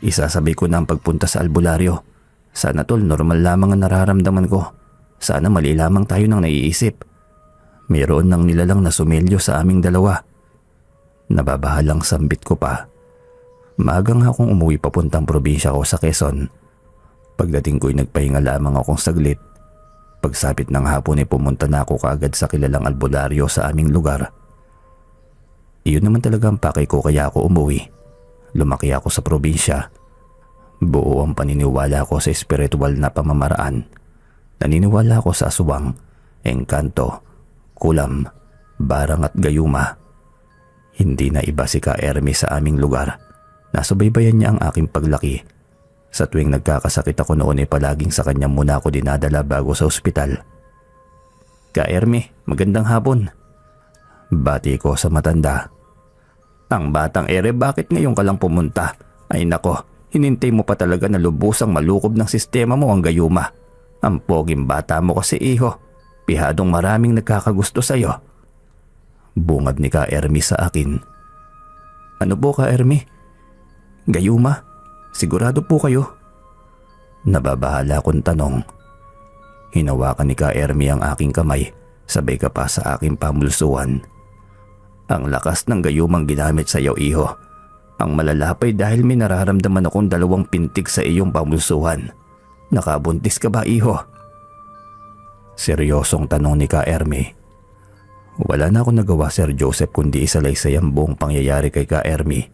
Isasabay ko na ang pagpunta sa albularyo. Sana tol normal lamang ang nararamdaman ko. Sana mali lamang tayo nang naiisip. Mayroon nang nilalang na sumelyo sa aming dalawa. Nababahalang sambit ko pa. Maaga nga akong umuwi papuntang probinsya ko sa Quezon. Pagdating ko'y nagpahinga lamang akong saglit. Pagsapit ng hapon ay pumunta na ako kaagad sa kilalang albularyo sa aming lugar. Iyon naman talaga ang pakay ko kaya ako umuwi. Lumaki ako sa probinsya. Buo ang paniniwala ko sa espiritual na pamamaraan. Naniniwala ako sa aswang, engkanto, kulam, barang at gayuma. Hindi na iba si Ka Ermi sa aming lugar. Nasubaybayan niya ang aking paglaki. Sa tuwing nagkakasakit ako noon ay palaging sa kanya muna ako dinadala bago sa ospital. Ka Ermi, magandang hapon. Bati ko sa matanda. Ang batang ere, bakit ngayon ka lang pumunta? Ay nako, hinintay mo pa talaga na lubusang malukob ng sistema mo ang gayuma. Ang poging bata mo kasi iho. Pihadong maraming nagkakagusto sa'yo. Bungad ni Ka Ermi sa akin. Ano po Ka Ermi? Gayuma? Sigurado po kayo? Nababahala akong tanong. Hinawakan ni Ka Ermi ang aking kamay, sabay ka pa sa aking pamulsuhan. Ang lakas ng gayumang ginamit sa iyo iho. Ang malalapay dahil may nararamdaman akong 2 pintig sa iyong pamulsuhan. Nakabuntis ka ba iho? Seryosong tanong ni Ka Ermi. Wala na akong nagawa Sir Joseph kundi isalaysay ang buong pangyayari kay Ka Ermi.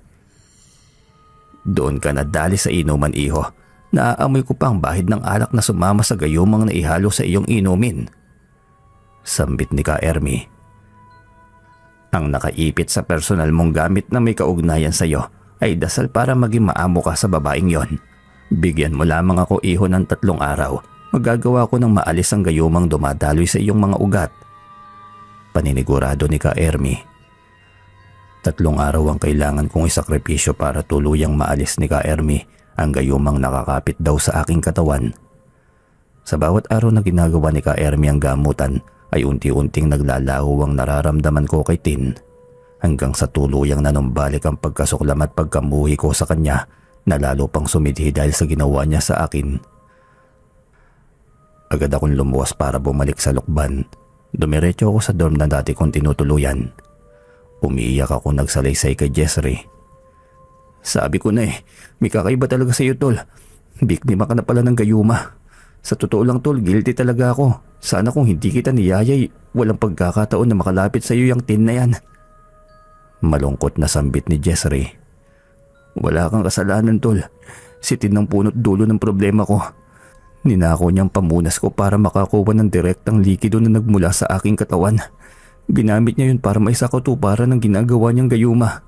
Doon ka nadali sa inuman iho. Naaamoy ko pa ang bahid ng alak na sumama sa gayumang naihalo sa iyong inumin. Sambit ni Ka Ermi. Ang nakaipit sa personal mong gamit na may kaugnayan sa iyo ay dasal para maging maamo ka sa babaeng yon. Bigyan mo lamang ako iho ng 3 araw. Magagawa ko ng maalis ang gayumang dumadaloy sa iyong mga ugat. Paninigurado ni Ka Ermi. 3 araw ang kailangan kong isakripisyo para tuluyang maalis ni Ka Ermi ang gayumang nakakapit daw sa aking katawan. Sa bawat araw na ginagawa ni Ka Ermi ang gamutan ay unti-unting naglalaho ang nararamdaman ko kay Tin. Hanggang sa tuluyang nanumbalik ang pagkasuklam at pagkamuhi ko sa kanya na lalo pang sumidhi dahil sa ginawa niya sa akin. Agad akong lumuwas para bumalik sa lukban. Dumiretso ako sa dorm na dati kong tinutuluyan. Umiiyak ako nagsalaysay kay Jessry. Sabi ko na may kakaiba talaga sa iyo tol. Biktima ka na pala ng gayuma. Sa totoo lang tol, guilty talaga ako. Sana kung hindi kita niyayay, walang pagkakataon na makalapit sa iyo yung Tin na yan. Malungkot na sambit ni Jessry. Wala kang kasalanan tol. Si Tin ang punot dulo ng problema ko. Ninako niyang pamunas ko para makakuha ng direktang likido na nagmula sa aking katawan. Ginamit niya yun para maisakatuparan ng ginagawa niyang gayuma.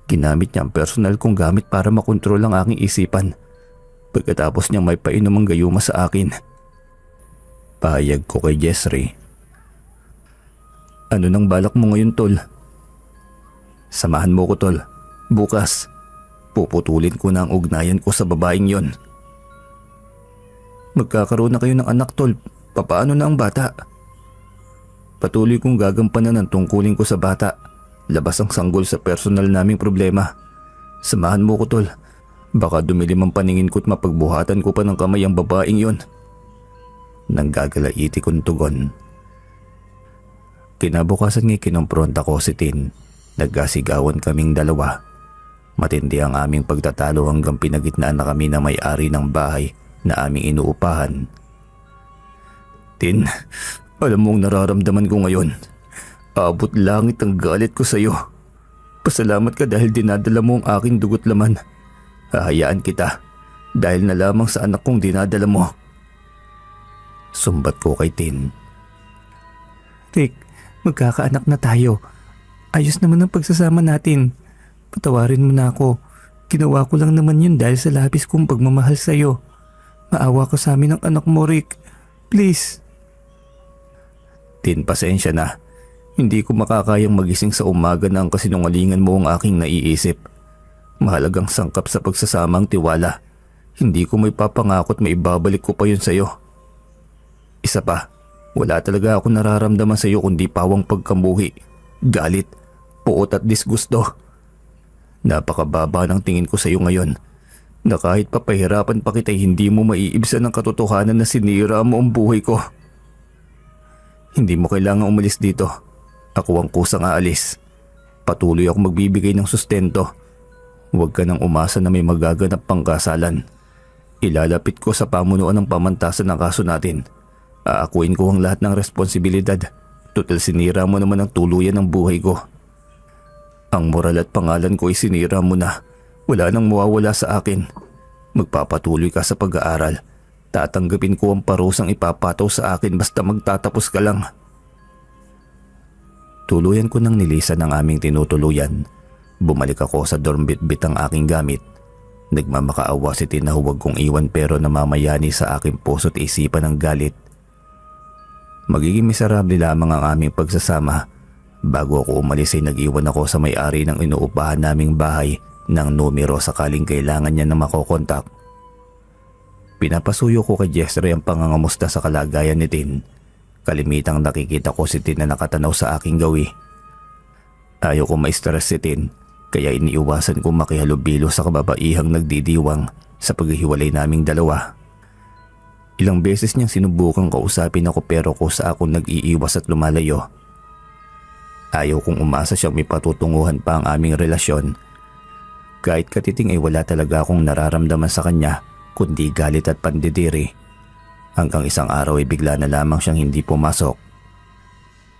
Ginamit niya ang personal kong gamit para makontrol ang aking isipan. Pagkatapos niyang may painom ang gayuma sa akin. Pahayag ko kay Jessry. Ano nang balak mo ngayon tol? Samahan mo ko tol. Bukas, puputulin ko na ang ugnayan ko sa babaeng yon. Magkakaroon na kayo ng anak tol. Papaano na ang bata? Patuloy kong gagampanan ang tungkulin ko sa bata. Labas ang sanggol sa personal naming problema. Samahan mo ko tol. Baka dumilim ang paningin ko't mapagbuhatan ko pa ng kamay ang babaeng yon. Nanggagalaiti kong tugon. Kinabukasan nga'y kinompronta ko si Tin. Nagkasigawan kaming dalawa. Matindi ang aming pagtatalo hanggang pinagitnaan na kami na may-ari ng bahay na aming inuupahan. Tin, alam mong nararamdaman ko ngayon. Abot langit ang galit ko sa iyo. Pasalamat ka dahil dinadala mo ang aking dugot laman. Hahayaan kita dahil na lamang sa anak kong dinadala mo. Sumbat ko kay Tin. Rick, magkakaanak na tayo. Ayos naman ang pagsasama natin. Patawarin mo na ako. Ginawa ko lang naman yun dahil sa labis kong pagmamahal sa iyo. Maawa ka sa amin ng anak mo, Rick. Please. Tin, pasensya na. Hindi ko makakayang magising sa umaga na ang kasinungalingan mo ang aking naiisip. Mahalagang sangkap sa pagsasamang tiwala. Hindi ko may papangakot may ibabalik ko pa yun sa iyo. Isa pa, wala talaga ako nararamdaman sa iyo kundi pawang pagkamuhi, galit, puot at disgusto. Napakababa ng tingin ko sa iyo ngayon na kahit papahirapan pa kita hindi mo maiibsan ang katotohanan na sinira mo ang buhay ko. Hindi mo kailangang umalis dito. Ako ang kusang aalis. Patuloy ako magbibigay ng sustento. Huwag ka nang umasa na may magaganap pang kasalan. Ilalapit ko sa pamunuan ng pamantasan ng kaso natin. Aakuin ko ang lahat ng responsibilidad. Total sinira mo naman ang tuluyan ng buhay ko. Ang moral at pangalan ko ay sinira mo na. Wala nang mawawala sa akin. Magpapatuloy ka sa pag-aaral. Tatanggapin ko ang parusang ipapataw sa akin basta magtatapos ka lang. Tuluyan ko nang nilisan ang aming tinutuluyan. Bumalik ako sa dorm bit-bit ang aking gamit. Nagmamakaawa si Tin na huwag kong iwan pero namamayani sa aking puso't isipan ng galit. Magiging miserable lamang ang aming pagsasama. Bago ako umalis ay nag-iwan ako sa may-ari ng inuupahan naming bahay ng numero sakaling kailangan niya na makokontak. Pinapasuyo ko kay Jessry ang pangangamusta sa kalagayan ni Tin. Kalimitang nakikita ko si Tin na nakatanaw sa aking gawi. Ayaw ko ma-stress si Tin kaya iniiwasan ko makihalubilo sa kababaihang nagdidiwang sa paghihiwalay naming dalawa. Ilang beses niyang sinubukang kausapin ako pero kusa akong nag-iiwas at lumalayo. Ayaw kong umasa siyang may patutunguhan pa ang aming relasyon. Kahit katiting ay wala talaga akong nararamdaman sa kanya kundi galit at pandidiri. Hanggang isang araw ay bigla na lamang siyang hindi pumasok.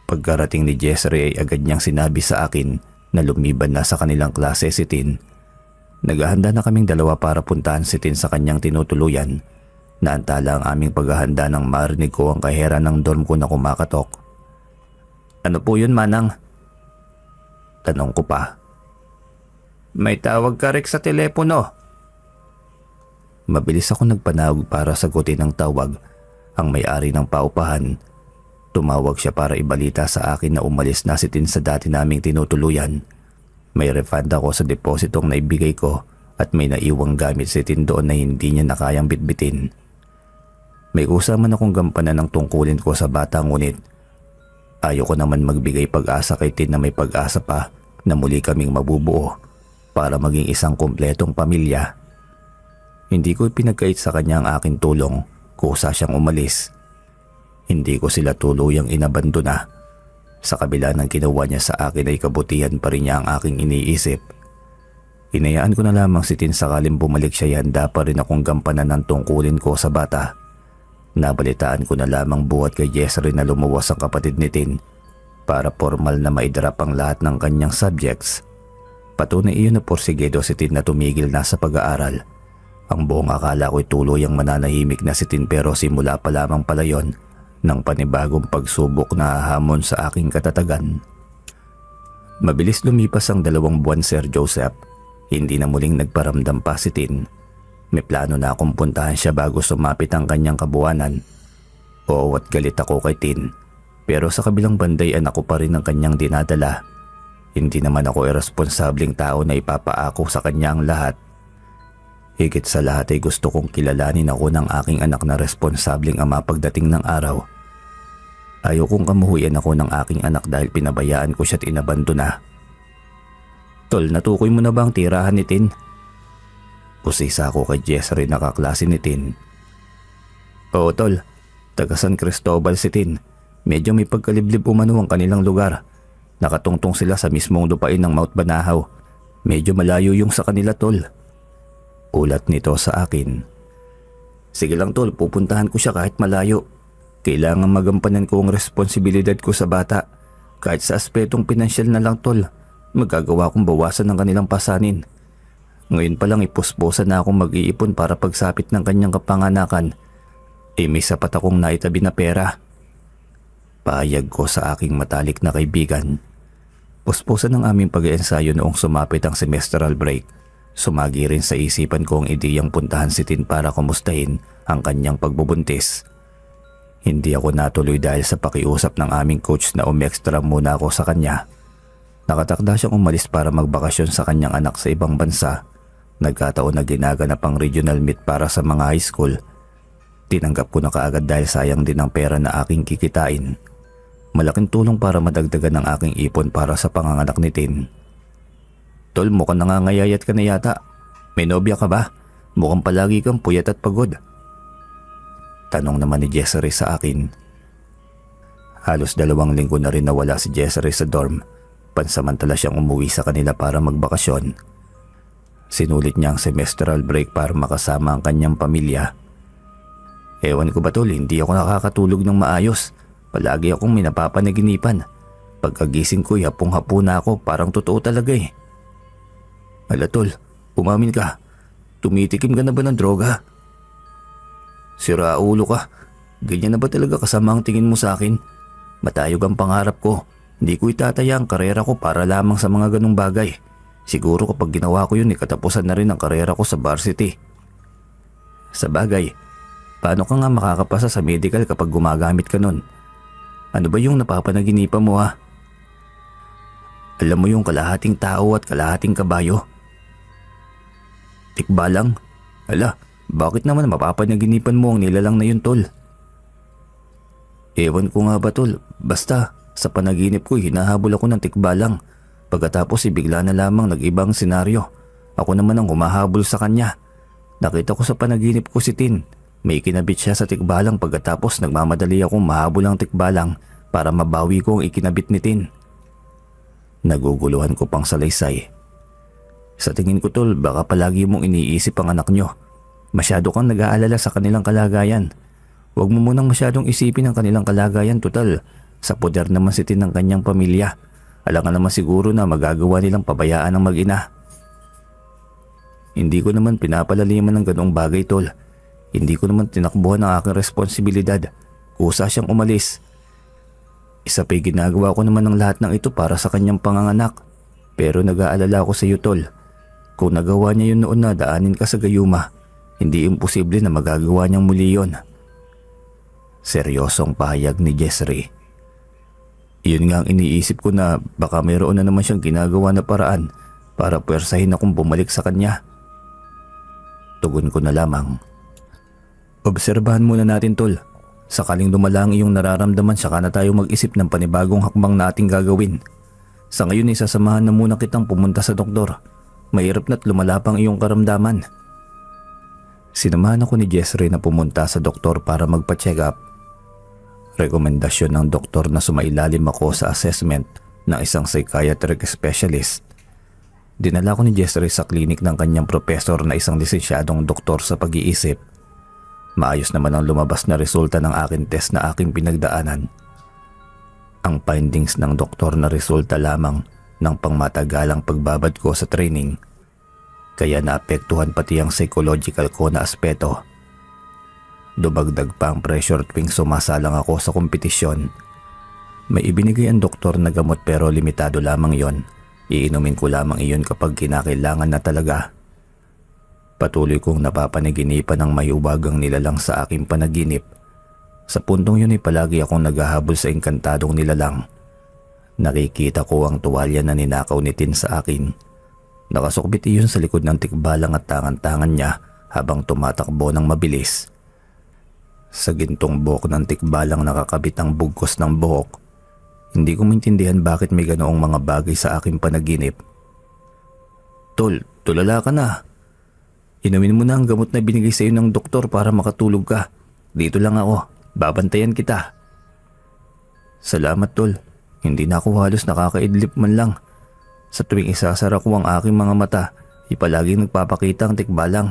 Pagkarating ni Jessry ay agad niyang sinabi sa akin na lumiban na sa kanilang klase si Tin. Naghahanda na kaming dalawa para puntahan si Tin sa kanyang tinutuluyan. Naantala ang aming paghahanda nang marinig ko ang kahera ng dorm ko na kumakatok. Ano po yun, Manang? Tanong ko pa. May tawag ka Rick sa telepono. Mabilis ako nagpanawag para sagutin ang tawag. Ang may-ari ng paupahan. Tumawag siya para ibalita sa akin na umalis na si Tin sa dati naming tinutuluyan. May refund ako sa depositong naibigay ko at may naiwang gamit si Tin doon na hindi niya na kayang bitbitin. May kusa man akong gampanan ng tungkulin ko sa bata, ngunit ayoko naman magbigay pag-asa kay Tin na may pag-asa pa na muli kaming mabubuo para maging isang kumpletong pamilya. Hindi ko pinagkait sa kanya ang aking tulong kusa siyang umalis. Hindi ko sila tuluyang inabandona. Sa kabila ng ginawa niya sa akin ay kabutihan pa rin niya ang aking iniisip. Hinayaan ko na lamang si Tin sakaling bumalik siya, handa pa rin akong gampanan ng tungkulin ko sa bata. Nabalitaan ko na lamang buhat kay Jessary na lumuwas ang kapatid ni Tin para formal na maidrap ang lahat ng kanyang subjects. Patunay iyon na porsigido si Tin na tumigil na sa pag-aaral. Ang buong akala ko'y tuluyang mananahimik na si Tin, pero simula pa lamang pala yon ng panibagong pagsubok na hahamon sa aking katatagan. Mabilis lumipas ang 2 buwan, Sir Joseph. Hindi na muling nagparamdam pa si Tin. May plano na akong puntahan siya bago sumapit ang kanyang kabuwanan. Oo, at galit ako kay Tin. Pero sa kabilang banday, anak ko pa rin ang kanyang dinadala. Hindi naman ako irresponsabling tao na ipapaako sa kanya ang lahat. Higit sa lahat ay gusto kong kilalanin ako ng aking anak na responsableng ama pagdating ng araw. Ayokong kamuhuyan ako ng aking anak dahil pinabayaan ko siya at inabandona. Tol, natukoy mo na ba ang tirahan ni Tin? Usisa ako kay Jessary na kaklase ni Tin. Oo tol, taga San Cristobal si Tin. Medyo may pagkaliblib umano ang kanilang lugar. Nakatungtong sila sa mismong lupain ng Mount Banahaw. Medyo malayo yung sa kanila tol. Ulat nito sa akin. Sige lang tol, pupuntahan ko siya kahit malayo. Kailangan magampanan ko ang responsibilidad ko sa bata. Kahit sa aspetong pinansyal na lang tol, magagawa kong bawasan ng kanilang pasanin. Ngayon pa lang ipusposa na akong mag-iipon para pagsapit ng kanyang kapanganakan. May sapat akong naitabi na pera. Pahayag ko sa aking matalik na kaibigan. Pusposan ng aming pag-iensayo noong sumapit ang semestral break. Sumagi rin sa isipan ko ang ideyang puntahan si Tin para kumustahin ang kanyang pagbubuntis. Hindi ako natuloy dahil sa pakiusap ng aming coach na umextra muna ako sa kanya. Nakatakda siyang umalis para magbakasyon sa kanyang anak sa ibang bansa. Nagkataon na ginaganap ang regional meet para sa mga high school. Tinanggap ko na kaagad dahil sayang din ang pera na aking kikitain. Malaking tulong para madagdagan ang aking ipon para sa panganganak ni Tin. Tol, mukhang nangangayayat ka na yata. May nobya ka ba? Mukhang palagi kang puyat at pagod. Tanong naman ni Jessary sa akin. Halos 2 linggo na rin nawala si Jessary sa dorm. Pansamantala siyang umuwi sa kanila para magbakasyon. Sinulit niya ang semestral break para makasama ang kanyang pamilya. Ewan ko ba tol, hindi ako nakakatulog ng maayos. Palagi akong minapapanaginipan. Pagkagising ko, hapong-hapo na ako, parang totoo talaga eh. Ala tol, umamin ka. Tumitikim ka na ba ng droga? Sira ulo ka. Ganyan na ba talaga kasama ang tingin mo sa akin? Matayog ang pangarap ko. Hindi ko itataya ang karera ko para lamang sa mga ganong bagay. Siguro kapag ginawa ko yun, katapusan na rin ang karera ko sa varsity. Sa bagay, paano ka nga makakapasa sa medical kapag gumagamit ka nun? Ano ba yung napapanaginipan mo ha? Alam mo yung kalahating tao at kalahating kabayo? Tikbalang? Ala, bakit naman mapapanaginipan mo ang nilalang na yun tol? Ewan ko nga ba tol, basta sa panaginip ko hinahabol ako ng tikbalang. Pagkatapos bigla na lamang nag-ibang senaryo. Ako naman ang humahabol sa kanya. Nakita ko sa panaginip ko si Tin. May kinabit siya sa tikbalang, pagkatapos nagmamadali akong mahabol ang tikbalang para mabawi ko ang ikinabit ni Tin. Naguguluhan ko pang salaysay. Sa tingin ko tol, baka palagi mong iniisip ang anak nyo. Masyado kang nag-aalala sa kanilang kalagayan. Huwag mo munang masyadong isipin ang kanilang kalagayan, total. Sa poder naman si Tin ng kanyang pamilya. Alangan naman siguro na magagawa nilang pabayaan ng mag-ina. Hindi ko naman pinapalaliman ng ganong bagay tol. Hindi ko naman tinakbuhan ang aking responsibilidad. Kusa siyang umalis. Isa pa'y ginagawa ko naman ng lahat ng ito para sa kanyang panganganak. Pero nag-aalala ako sa iyo tol. Kung nagawa niya yun noon na daanin ka sa gayuma, hindi imposible na magagawa niyang muli yon. Seryosong pahayag ni Jessry. Yun nga ang iniisip ko, na baka mayroon na naman siyang ginagawa na paraan para puwersahin akong bumalik sa kanya. Tugon ko na lamang. Obserbahan muna natin, tol. Sakaling lumala ang iyong nararamdaman, saka na tayo mag-isip ng panibagong hakbang na ating gagawin. Sa ngayon ay sasamahan na muna kitang pumunta sa doktor. Mahirap na't lumala pang iyong karamdaman. Sinamahan ako ni Jessry na pumunta sa doktor para magpa-check up. Rekomendasyon ng doktor na sumailalim ako sa assessment ng isang psychiatric specialist. Dinala ko ni Jessry sa klinik ng kanyang professor na isang lisensyadong doktor sa pag-iisip. Maayos naman ang lumabas na resulta ng aking test na aking pinagdaanan. Ang findings ng doktor na resulta lamang ng pangmatagalang pagbabad ko sa training, kaya naapektuhan pati ang psychological ko na aspeto. Dumagdag pa ang pressure tuwing sumasalang ako sa kompetisyon. May ibinigay ang doktor na gamot pero limitado lamang yon. Iinumin ko lamang iyon kapag kinakailangan na talaga. Patuloy kong napapanaginipan ng may ubagang nilalang sa aking panaginip. Sa puntong yun ay palagi akong naghahabol sa engkantadong nilalang. Nakikita ko ang tuwalya na ninakaw ni Tin sa akin. Nakasukbit iyon sa likod ng tikbalang at tangan-tangan niya habang tumatakbo ng mabilis. Sa gintong buhok ng tikbalang nakakabit ang bugkos ng buhok. Hindi ko maintindihan bakit may ganoong mga bagay sa aking panaginip. Tol, tulala ka na. Inumin mo na ang gamot na binigay sa iyo ng doktor para makatulog ka. Dito lang ako, babantayan kita. Salamat, tol. Hindi na ako halos nakakaidlip man lang. Sa tuwing isasara ko ang aking mga mata, ipalaging nagpapakita ang tikbalang.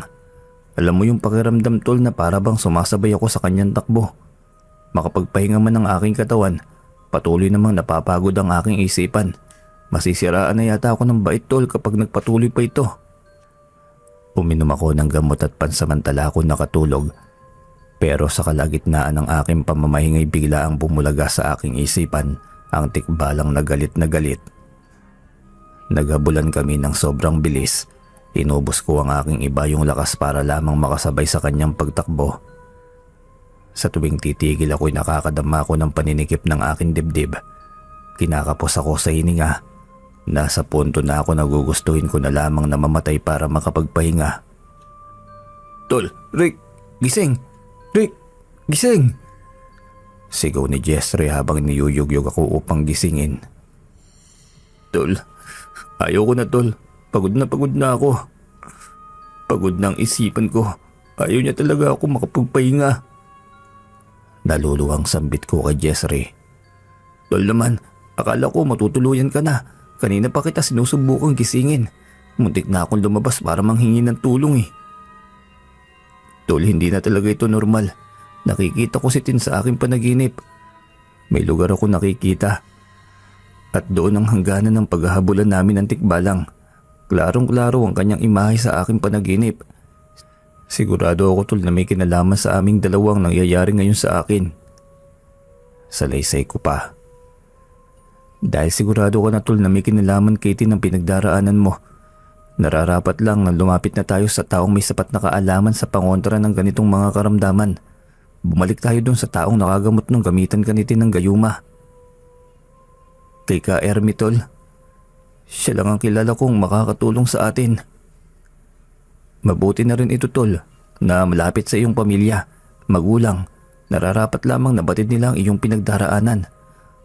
Alam mo yung pakiramdam, tol, na para bang sumasabay ako sa kanyang takbo. Makapagpahinga man ang aking katawan, patuloy namang napapagod ang aking isipan. Masisiraan na yata ako ng bait, tol, kapag nagpatuloy pa ito. Uminom ako ng gamot at pansamantala ako nakatulog. Pero sa kalagitnaan ng aking pamamahingay bigla ang bumulaga sa aking isipan ang tikbalang na galit na galit. Naghabulan kami ng sobrang bilis. Inubos ko ang aking iba yung lakas para lamang makasabay sa kanyang pagtakbo. Sa tuwing titigil ako'y nakakadama ko ng paninikip ng aking dibdib. Kinakapos ako sa hininga. Nasa punto na ako nagugustuhin ko na lamang na mamatay para makapagpahinga. Tol, Rick, gising! Rick, gising! Sigaw ni Jessry habang niyuyugyug ako upang gisingin. Tol, ayoko na, tol. Pagod na ako. Pagod na ang isipan ko. Ayaw niya talaga ako makapagpahinga. Naluluwang sambit ko kay Jessry. Tol naman, akala ko matutuluyan ka na. Kanina pa kita sinusubukang gisingin. Muntik na akong lumabas para manghingi ng tulong eh. Tol, hindi na talaga ito normal. Nakikita ko si Tin sa aking panaginip. May lugar ako nakikita. At doon ang hangganan ng paghahabulan namin ng tikbalang. Klarong-klaro ang kanyang imahe sa aking panaginip. Sigurado ako, tol, na may kinalaman sa aming dalawang nangyayari ngayon sa akin. Salaysay ko pa. Dahil sigurado ka na, tol, na may kinalaman kay Tin ang pinagdaraanan mo. Nararapat lang na lumapit na tayo sa taong may sapat na kaalaman sa pangontra ng ganitong mga karamdaman. Bumalik tayo dun sa taong nakagamot nung gamitan ka ni Tin ng gayuma. Kay Ka Ermi, tol. Siya lang ang kilala kong makakatulong sa atin. Mabuti na rin ito, tol, na malapit sa iyong pamilya, magulang. Nararapat lamang na batid nila ang iyong pinagdaraanan.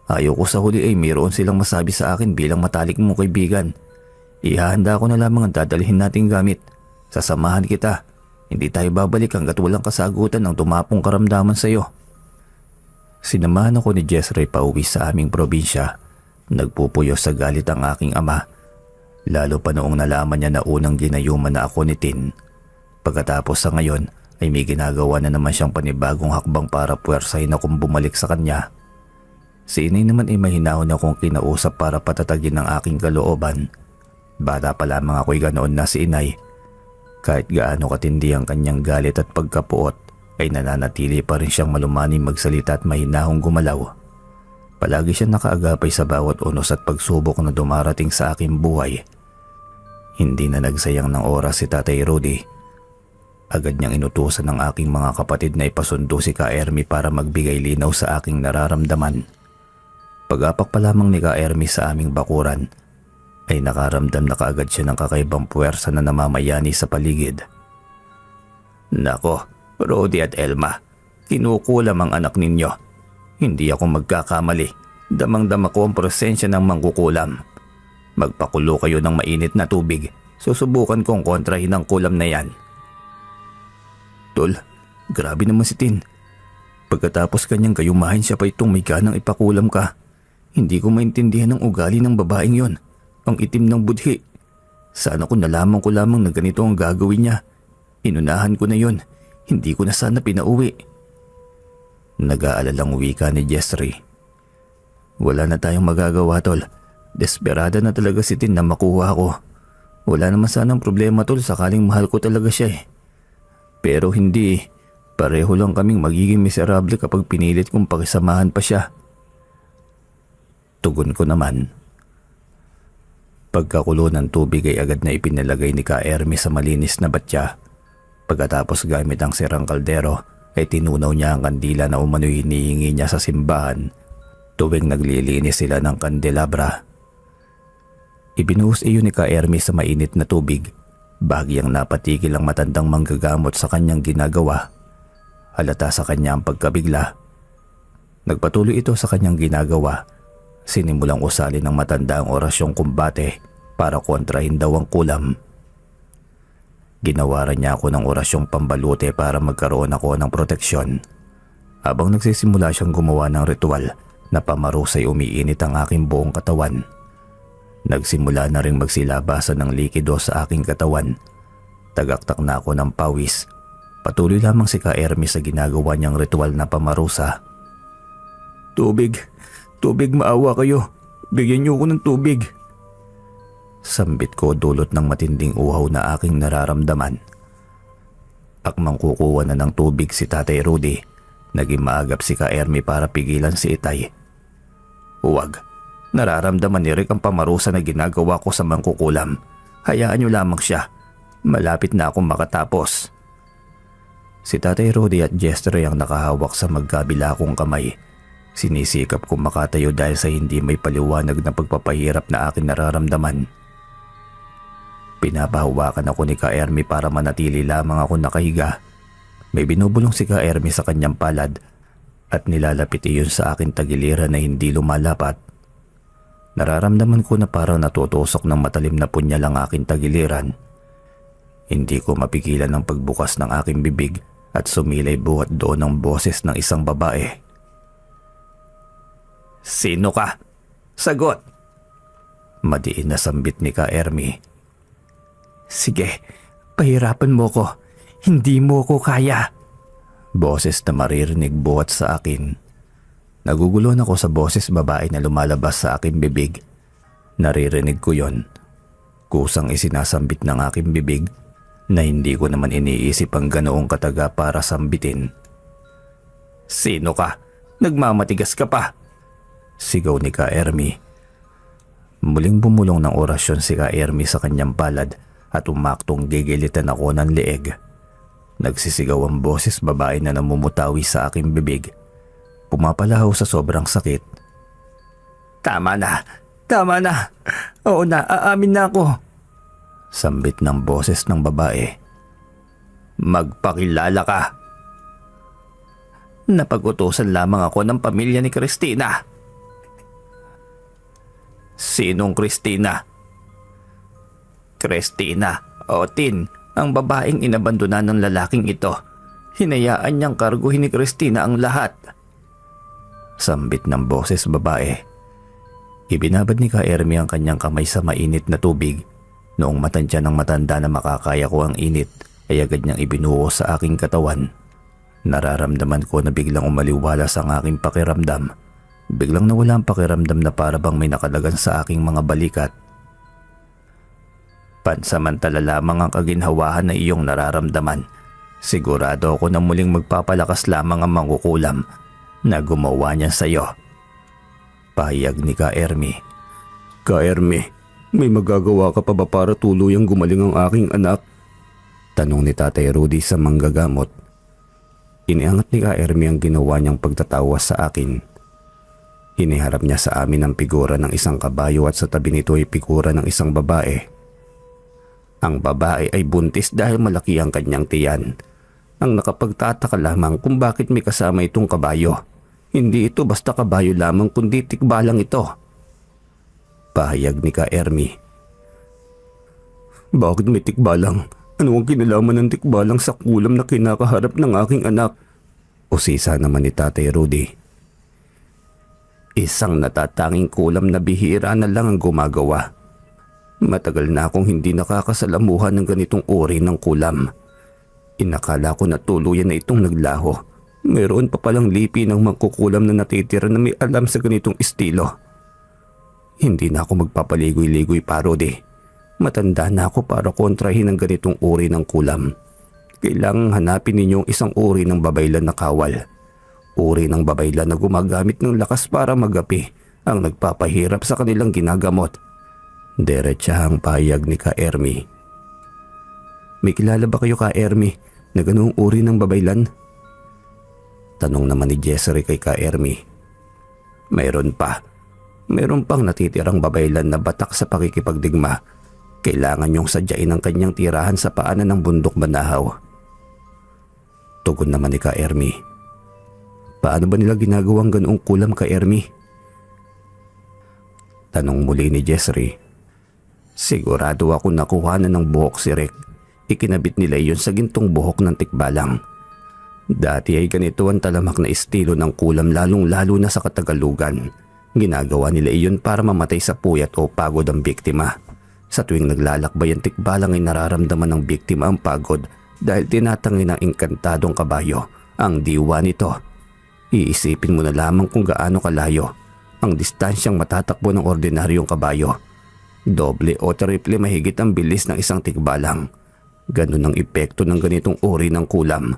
Ayaw ko sa huli ay mayroon silang masabi sa akin bilang matalik mong kaibigan. Ihahanda ko na lamang ang dadalhin nating gamit. Sasamahan kita. Hindi tayo babalik hanggat walang kasagutan ng tumapong karamdaman sa iyo. Sinamahan ako ni Jessry pauwi sa aming probinsya. Nagpupuyo sa galit ang aking ama. Lalo pa noong nalaman niya na unang ginayuman na ako ni Tin. Pagkatapos sa ngayon ay may ginagawa na naman siyang panibagong hakbang para puwersahin akong bumalik sa kanya. Si inay naman ay mahinahon akong kinausap para patatagin ang aking kalooban. Bata pa lamang ako'y ganoon na si inay. Kahit gaano katindi ang kanyang galit at pagkapuot, ay nananatili pa rin siyang malumaning magsalita at mahinahong gumalaw. Palagi siyang nakaagapay sa bawat unos at pagsubok na dumarating sa aking buhay. Hindi na nagsayang ng oras si Tatay Rudy. Agad niyang inutusan ng aking mga kapatid na ipasundo si Ka Ermi para magbigay linaw sa aking nararamdaman. Pag-apak pa lamang ni Ka Ermi sa aming bakuran, ay nakaramdam na kaagad siya ng kakaibang puwersa na namamayani sa paligid. Nako, Rodi at Elma, kinukulam ang anak ninyo. Hindi ako magkakamali. Damang-dama ko ang presensya ng mangkukulam. Magpakulo kayo ng mainit na tubig. Susubukan kong kontrahin ang kulam na yan. Tol, grabe naman si Tin. Pagkatapos kanyang kayumahin siya pa itong may ganang ipakulam ka. Hindi ko maintindihan ang ugali ng babaeng yon. Ang itim ng budhi. Sana kung nalaman ko lamang na ganito ang gagawin niya. Inunahan ko na yon. Hindi ko na sana pinauwi. Nag-aalalang wika ni Jessry. Wala na tayong magagawa, tol. Desperada na talaga si Tin na makuha ko. Wala naman sanang problema, tol, sakaling mahal ko talaga siya eh. Pero hindi, pareho lang kaming magiging miserable kapag pinilit kong pakisamahan pa siya. Tugon ko naman. Pagkakulo ng tubig ay agad na ipinalagay ni Ka Ermi sa malinis na batya. Pagkatapos gamit ang sirang kaldero ay tinunaw niya ang kandila na umano'y hinihingi niya sa simbahan tuwing naglilinis sila ng kandelabra. Ibinuhos iyon ni Ka Ermi sa mainit na tubig. Bagyang napatigil ang matandang manggagamot sa kanyang ginagawa. Halata sa kanya ang pagkabigla. Nagpatuloy ito sa kanyang ginagawa. Sinimulang usalin ng matanda ang orasyong kumbate para kontrahin daw ang kulam. Ginawaran niya ako ng orasyong pambalute para magkaroon ako ng proteksyon. Habang nagsisimula siyang gumawa ng ritual na pamarusay umiinit ang aking buong katawan. Nagsimula na rin magsilabasan ng likido sa aking katawan. Tagaktak na ako ng pawis. Patuloy lamang si Ka Ermi sa ginagawa niyang ritual na pamarusa. Tubig! Tubig, maawa kayo! Bigyan niyo ako ng tubig! Sambit ko dulot ng matinding uhaw na aking nararamdaman. Akmang kukuha na ng tubig si Tatay Rudy. Naging maagap si Ka Ermi para pigilan si Itay. Huwag! Nararamdaman ni Rick ang pamarusa na ginagawa ko sa mangkukulam. Hayaan niyo lamang siya. Malapit na akong makatapos. Si Tatay Rudy at Jester ang nakahawak sa magkabila kong kamay. Sinisikap kong makatayo dahil sa hindi may paliwanag na pagpapahirap na akin nararamdaman. Pinapahawakan ako ni Ka Ermi para manatili lamang ako nakahiga. May binubulong si Ka Ermi sa kanyang palad at nilalapit iyon sa akin tagiliran na hindi lumalapat. Nararamdaman ko na parang natutusok ng matalim na punyal ang aking tagiliran. Hindi ko mapigilan ang pagbukas ng aking bibig at sumilay buhat doon ang boses ng isang babae. Sino ka? Sagot! Madiin na sambit ni Ka Ermi. Sige, pahirapan mo ko. Hindi mo ko kaya. Boses na maririnig buhat sa akin. Nagugulon ako sa boses babae na lumalabas sa aking bibig. Naririnig ko yon. Kusang isinasambit ng aking bibig na hindi ko naman iniisip ang ganoong kataga para sambitin. Sino ka? Nagmamatigas ka pa! Sigaw ni Ka Ermi. Muling bumulong ng orasyon si Ka Ermi sa kanyang palad at umaktong gigilitan ako ng leeg. Nagsisigaw ang boses babae na namumutawi sa aking bibig. Pumapalahaw sa sobrang sakit. Tama na! Tama na! Oo na, aamin na ako! Sambit ng boses ng babae. Magpakilala ka! Napag-utusan lamang ako ng pamilya ni Christina. Sinong Christina? Christina o Tin, ang babaeng inabandonan ng lalaking ito. Hinayaan niyang karguhin ni Christina ang lahat. Sambit ng boses babae. Ibinabad ni Ka Ermi ang kanyang kamay sa mainit na tubig. Noong matansya ng matanda na makakaya ko ang init, ay agad niyang ibinuo sa aking katawan. Nararamdaman ko na biglang umaliwalas ang aking pakiramdam. Biglang nawala ang pakiramdam na para bang may nakalagan sa aking mga balikat. Pansamantala lamang ang kaginhawahan na iyong nararamdaman. Sigurado ako na muling magpapalakas lamang ang mangkukulam na gumawa niya sa iyo. Pahayag ni Ka Ermi. Ka Ermi, may magagawa ka pa ba para tuluyang gumaling ang aking anak? Tanong ni Tatay Rudy sa manggagamot. Iniangat ni Ka Ermi ang ginawa niyang pagtatawas sa akin. Iniharap niya sa amin ang figura ng isang kabayo at sa tabi nito ay figura ng isang babae. Ang babae ay buntis dahil malaki ang kanyang tiyan. Ang nakapagtataka lamang kung bakit may kasama itong kabayo. Hindi ito basta kabayo lamang kundi tikbalang ito. Pahayag ni Ka Ermi. Bakit may tikbalang? Ano ang kinalaman ng tikbalang sa kulam na kinakaharap ng aking anak? Usisa naman ni Tatay Rudy. Isang natatanging kulam na bihira na lang ang gumagawa. Matagal na akong hindi nakakasalamuhan ng ganitong uri ng kulam. Inakala ko na tuluyan na itong naglaho. Mayroon pa palang lipi ng mangkukulam na natitira na may alam sa ganitong estilo. Hindi na ako magpapaligoy-ligoy pa, Rudy. Matanda na ako para kontrahin ang ganitong uri ng kulam. Kailangang hanapin ninyo isang uri ng babaylan na kawal. Uri ng babaylan na gumagamit ng lakas para magapi ang nagpapahirap sa kanilang ginagamot. Diretsahang pahayag ni Ka Ermi. May kilala ba kayo, Ka Ermi, na ganoong uri ng babaylan? Tanong naman ni Jessary kay Ka Ermi. Mayroon pa. Mayroon pang natitirang babaylan na batak sa pakikipagdigma. Kailangan niyong sadyain ang kanyang tirahan sa paanan ng bundok Banahaw. Tugon naman ni Ka Ermi. Paano ba nila ginagawang ganoong kulam, Ka Ermi? Tanong muli ni Jessary. Sigurado ako nakuha na ng buhok si Rick. Ikinabit nila iyon sa gintong buhok ng tikbalang. Dati ay ganito ang talamak na estilo ng kulam lalong-lalo na sa Katagalugan. Ginagawa nila iyon para mamatay sa puyat o pagod ang biktima. Sa tuwing naglalakbay ang tikbalang ay nararamdaman ng biktima ang pagod dahil tinatangi ng engkantadong kabayo ang diwa nito. Iisipin mo na lamang kung gaano kalayo ang distansyang matatakbo ng ordinaryong kabayo. Doble o triple mahigit ang bilis ng isang tikbalang. Ganun ang epekto ng ganitong uri ng kulam.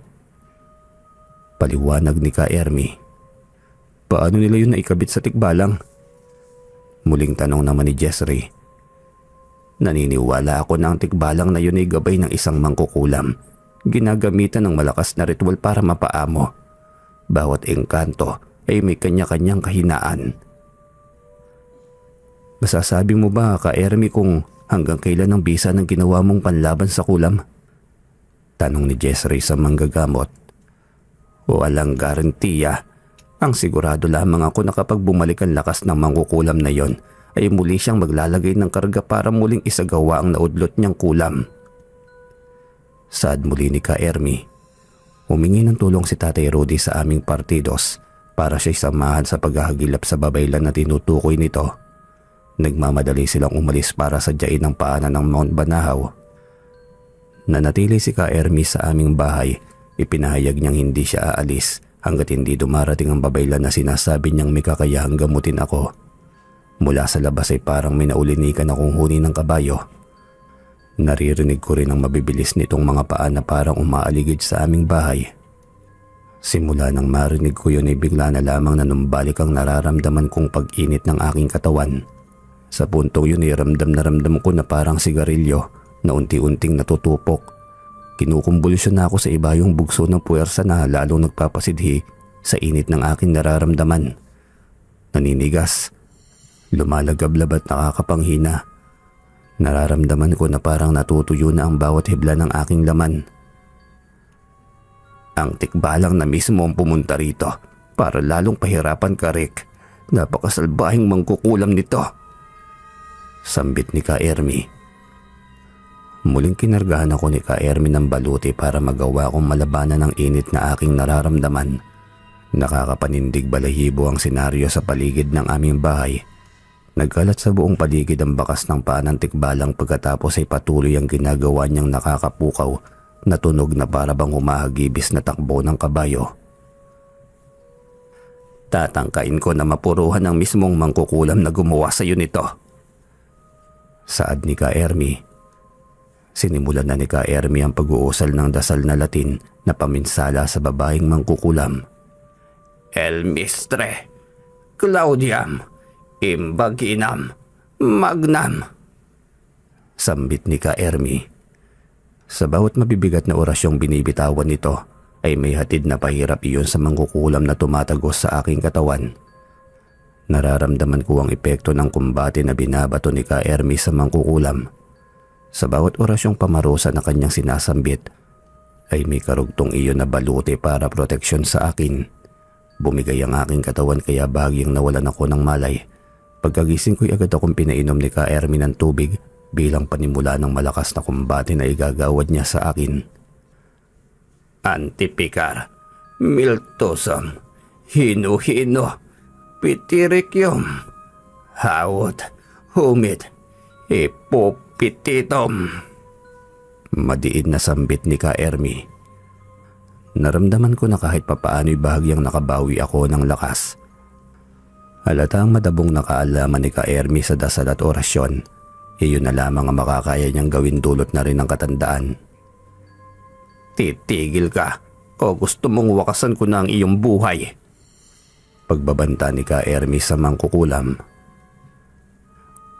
Paliwanag ni Ka Ermi. Paano nila yun naikabit sa tikbalang? Muling tanong naman ni Jessary. Naniniwala ako na ang tikbalang na yun ay gabay ng isang mangkukulam. Ginagamitan ng malakas na ritual para mapaamo. Bawat engkanto ay may kanya-kanyang kahinaan. Masasabi mo ba, Ka Ermi, kung hanggang kailan ang bisa ng ginawa mong panlaban sa kulam? Tanong ni Jessary sa manggagamot. Walang garantiya. Ang sigurado lamang ako na kapag bumalik ang lakas ng mangkukulam na yon, ay muli siyang maglalagay ng karga para muling isagawa ang naudlot niyang kulam. Saad muli ni Ka Ermi. Humingi ng tulong si Tatay Rudy sa aming partidos para siya'y samahan sa paghahagilap sa babaylan na tinutukoy nito. Nagmamadali silang umalis para sadyain ang paanan ng Mount Banahaw. Nanatili si Ka Ermi sa aming bahay. Ipinahayag niyang hindi siya aalis hanggat hindi dumarating ang babaylan na sinasabi niyang may kakayahang gamutin ako. Mula sa labas ay parang may naulinikan akong huni ng kabayo. Naririnig ko rin ang mabibilis nitong mga paa na parang umaaligid sa aming bahay. Simula nang marinig ko yun ay bigla na lamang nanumbalik ang nararamdaman kong pag-init ng aking katawan. Sa puntong yun ay ramdam na ramdam ko na parang sigarilyo na unti-unting natutupok. Kinukumbulsyon na ako sa ibayong bugso ng puwersa na lalong nagpapasidhi sa init ng aking nararamdaman. Naninigas, lumalagablab at nakakapanghina. Nararamdaman ko na parang natutuyo na ang bawat hibla ng aking laman. Ang tikbalang na mismo ang pumunta rito para lalong pahirapan ka, Rick. Napakasalbahing mangkukulam nito. Sambit ni Ka Ermi. Muling kinargahan ako ni Ka Ermi ng baluti para magawa kong malabanan ang init na aking nararamdaman. Nakakapanindig balahibo ang senaryo sa paligid ng aming bahay. Nagkalat sa buong paligid ang bakas ng paa ng tikbalang pagkatapos ay patuloy ang ginagawa niyang nakakapukaw na tunog na para bang humahagibis na takbo ng kabayo. Tatangkain ko na mapuruhan ang mismong mangkukulam na gumawa sa iyo nito. Saad ni Ka Ermi. Sinimulan na ni Ka Ermi ang pag-uusal ng dasal na Latin na paminsala sa babaeng mangkukulam. El Mistre, Claudiam, Imbaginam, Magnam. Sambit ni Ka Ermi. Sa bawat mabibigat na orasyong binibitawan nito ay may hatid na pahirap iyon sa mangkukulam na tumatagos sa aking katawan. Nararamdaman ko ang epekto ng kumbate na binabato ni Ka Ermi sa mangkukulam. Sa bawat orasyong pamarusa na kanyang sinasambit ay may karugtong iyon na balute para proteksyon sa akin. Bumigay ang aking katawan kaya bahagyang nawalan ako ng malay. Pagkagising ko'y agad akong pinainom ni Ka Ermi ng tubig bilang panimula ng malakas na kumbate na igagawad niya sa akin. Antipicar, miltosam, hino-hino, pitirikyom, hawot, humid, ipopititom. Madiin na sambit ni Ka Ermi. Naramdaman ko na kahit papaano'y bahagyang nakabawi ako ng lakas. Halatang madabong nakaalaman ni Ka Ermi sa dasal at orasyon. Iyon na lamang ang makakaya niyang gawin dulot na rin ng katandaan. Titigil ka o gusto mong wakasan ko na ang iyong buhay? Pagbabanta ni Ka Ermi sa mangkukulam.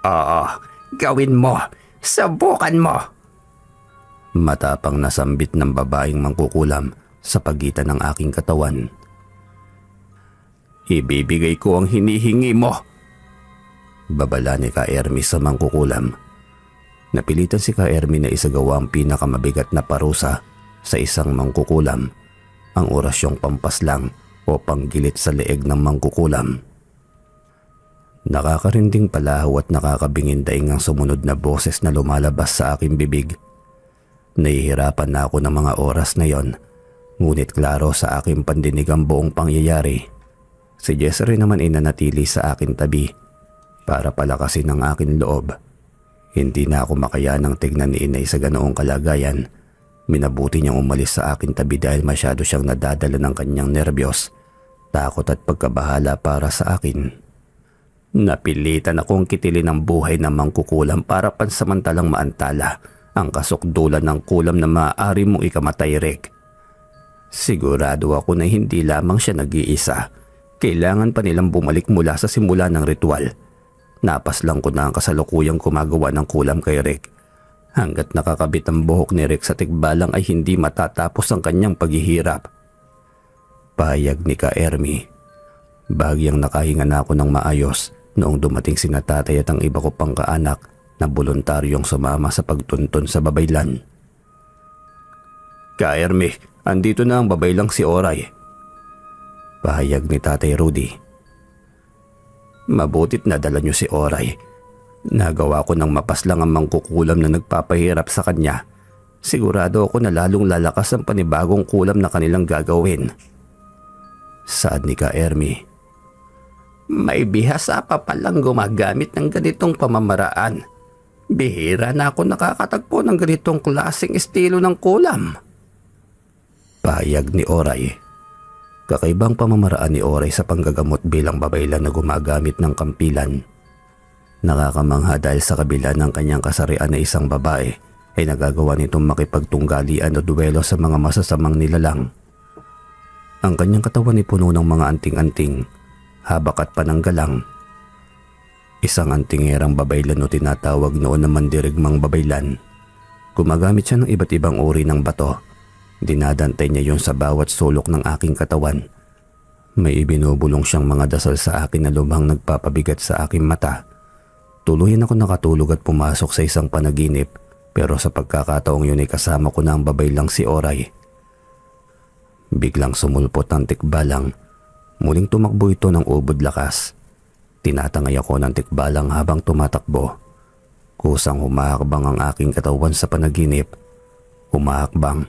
Oo, gawin mo. Subukan mo. Matapang nasambit ng babaeng mangkukulam sa pagitan ng aking katawan. Ibibigay ko ang hinihingi mo. Babala ni Ka Ermi sa mangkukulam. Napilitan si Ka Ermi na isagawa ang pinakamabigat na parusa sa isang mangkukulam, ang orasyong pampaslang o panggilit sa leeg ng mangkukulam. Nakakarinding palahaw at nakakabingin daing ang sumunod na boses na lumalabas sa aking bibig. Nahihirapan na ako ng mga oras na yon, ngunit klaro sa aking pandinig ang buong pangyayari. Si Jessary naman ay nanatili sa aking tabi para palakasin ang aking loob. Hindi na ako makayanang tignan ni inay sa ganoong kalagayan. Minabuti niyang umalis sa aking tabi dahil masyado siyang nadadala ng kanyang nerbiyos, takot at pagkabahala para sa akin. Napilitan akong kitilin ang buhay ng mangkukulam para pansamantalang maantala ang kasukdulan ng kulam na maaari mong ikamatay, Rick. Sigurado ako na hindi lamang siya nag-iisa. Kailangan pa nilang bumalik mula sa simula ng ritual. Napaslang ko na ang kasalukuyang gumagawa ng kulam kay Rick. Hanggat nakakabit ang buhok ni Rick sa tikbalang ay hindi matatapos ang kanyang paghihirap. Pahayag ni Ka Ermi. Bahagyang nakahinga na ako ng maayos noong dumating sina tatay at ang iba ko pang kaanak na voluntaryong sumama sa pagtuntun sa babaylan. Ka Ermi, andito na ang babaylang si Oray. Pahayag ni Tatay Rudy. Mabutit na dala niyo si Oray. Nagawa ko ng mapaslang ang mangkukulam na nagpapahirap sa kanya. Sigurado ako na lalong lalakas ang panibagong kulam na kanilang gagawin. Saad ni Ka Ermi. May bihasa pa palang gumagamit ng ganitong pamamaraan. Bihira na ako nakakatagpo ng ganitong klaseng estilo ng kulam. Pahayag ni Oray. Kakaibang pamamaraan ni Oray sa panggagamot bilang babaylan na gumagamit ng kampilan. Nakakamangha dahil sa kabila ng kanyang kasarian na isang babae ay nagagawa nitong makipagtunggalian o duwelo sa mga masasamang nilalang. Ang kanyang katawan ay puno ng mga anting-anting, habak at pananggalang. Isang antingerang babaylan o tinatawag noon na mandirigmang babaylan. Gumagamit siya ng iba't ibang uri ng bato. Dinadantay niya yon sa bawat sulok ng aking katawan. May ibinubulong siyang mga dasal sa akin na lubhang nagpapabigat sa aking mata. Tuluyan ako nakatulog at pumasok sa isang panaginip, pero sa pagkakataong yun ay kasama ko na ang babaylang si Oray. Biglang sumulpot ang tikbalang. Muling tumakbo ito ng ubod lakas. Tinatangay ako ng tikbalang habang tumatakbo. Kusang humahakbang ang aking katawan sa panaginip. Humahakbang,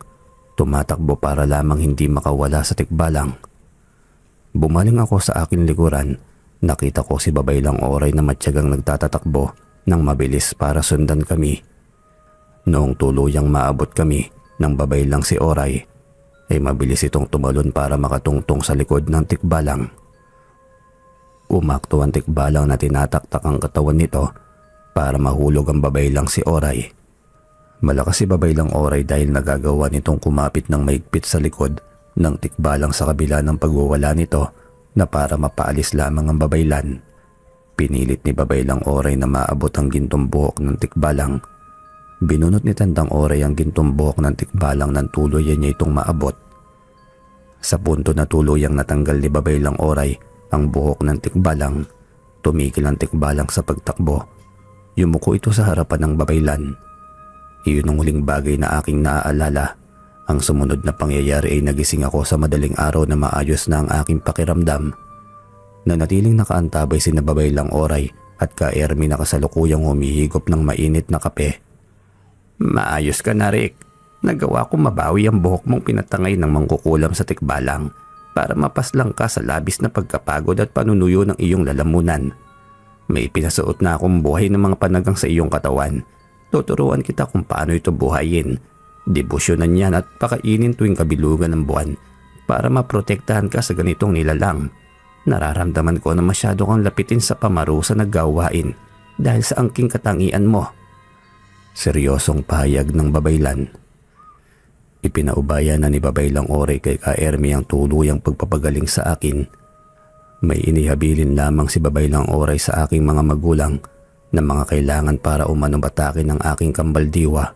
tumatakbo para lamang hindi makawala sa tikbalang. Bumaling ako sa aking likuran. Nakita ko si babaylang Oray na matyagang nagtatatakbo ng mabilis para sundan kami. Noong tuluyang maabot kami ng babaylang si Oray, ay mabilis itong tumalon para makatungtong sa likod ng tikbalang. Umakto ang tikbalang na tinataktak ang katawan nito para mahulog ang babaylang si Oray. Malakas si babaylang Oray dahil nagagawa nitong kumapit ng maigpit sa likod ng tikbalang sa kabila ng pagwawala nito na para mapaalis lamang ang babaylan. Pinilit ni babaylang Oray na maabot ang gintong buhok ng tikbalang. Binunot ni Tandang Oray ang gintong buhok ng tikbalang nang tuluyan niya itong maabot. Sa punto na tuluyang natanggal ni Babaylang Oray ang buhok ng tikbalang, tumigil ang tikbalang sa pagtakbo. Yumuko ito sa harapan ng babaylan. Iyon ang huling bagay na aking naaalala. Ang sumunod na pangyayari ay nagising ako sa madaling araw na maayos na ang aking pakiramdam. Nanatiling nakaantabay si Babaylang Oray at ka Ermi na kasalukuyang humihigop ng mainit na kape. Maayos ka na, Rick. Nagawa ko mabawi ang buhok mong pinatangay ng mangkukulam sa tikbalang para mapaslang ka sa labis na pagkapagod at panunuyo ng iyong lalamunan. May pinasuot na akong buhay ng mga panagang sa iyong katawan. Tuturuan kita kung paano ito buhayin. Debosyonan yan at pakainin tuwing kabilugan ng buwan para maprotektahan ka sa ganitong nilalang. Nararamdaman ko na masyado kang lapitin sa pamarusa na gawain dahil sa angking katangian mo. Seryosong pahayag ng babaylan. Ipinaubaya na ni Babaylang Oray kay ka Ermi ang tuluyang pagpapagaling sa akin. May inihabilin lamang si Babaylang Oray sa aking mga magulang na mga kailangan para umanubatakin ng aking kambaldiwa.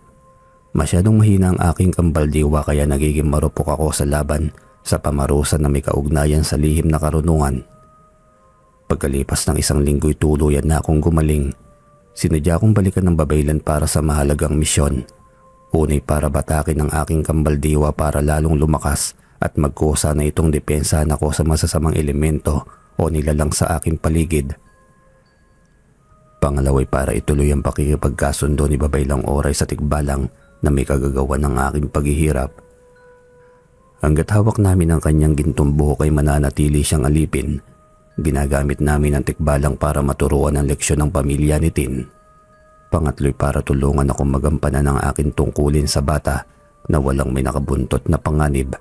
Masyadong mahina ang aking kambaldiwa kaya nagiging marupok ako sa laban sa pamarusa na may kaugnayan sa lihim na karunungan. Pagkalipas ng 1 linggo'y tuluyan na akong gumaling. Sinadya kong balikan ng babaylan para sa mahalagang misyon. Unay para batakin ang aking kambaldiwa para lalong lumakas at magkusa na itong depensahan ako sa masasamang elemento o nilalang sa aking paligid. Pangalaway para ituloy ang pakikipagkasundo ni Babaylang Oray sa tikbalang na may kagagawa ng aking paghihirap. Hanggat hawak namin ang kanyang gintong buhok ay mananatili siyang alipin. Ginagamit namin ang tikbalang para maturuan ang leksyon ng pamilya ni Tin. Pangatlo'y para tulungan akong magampanan ang aking tungkulin sa bata na walang may nakabuntot na panganib.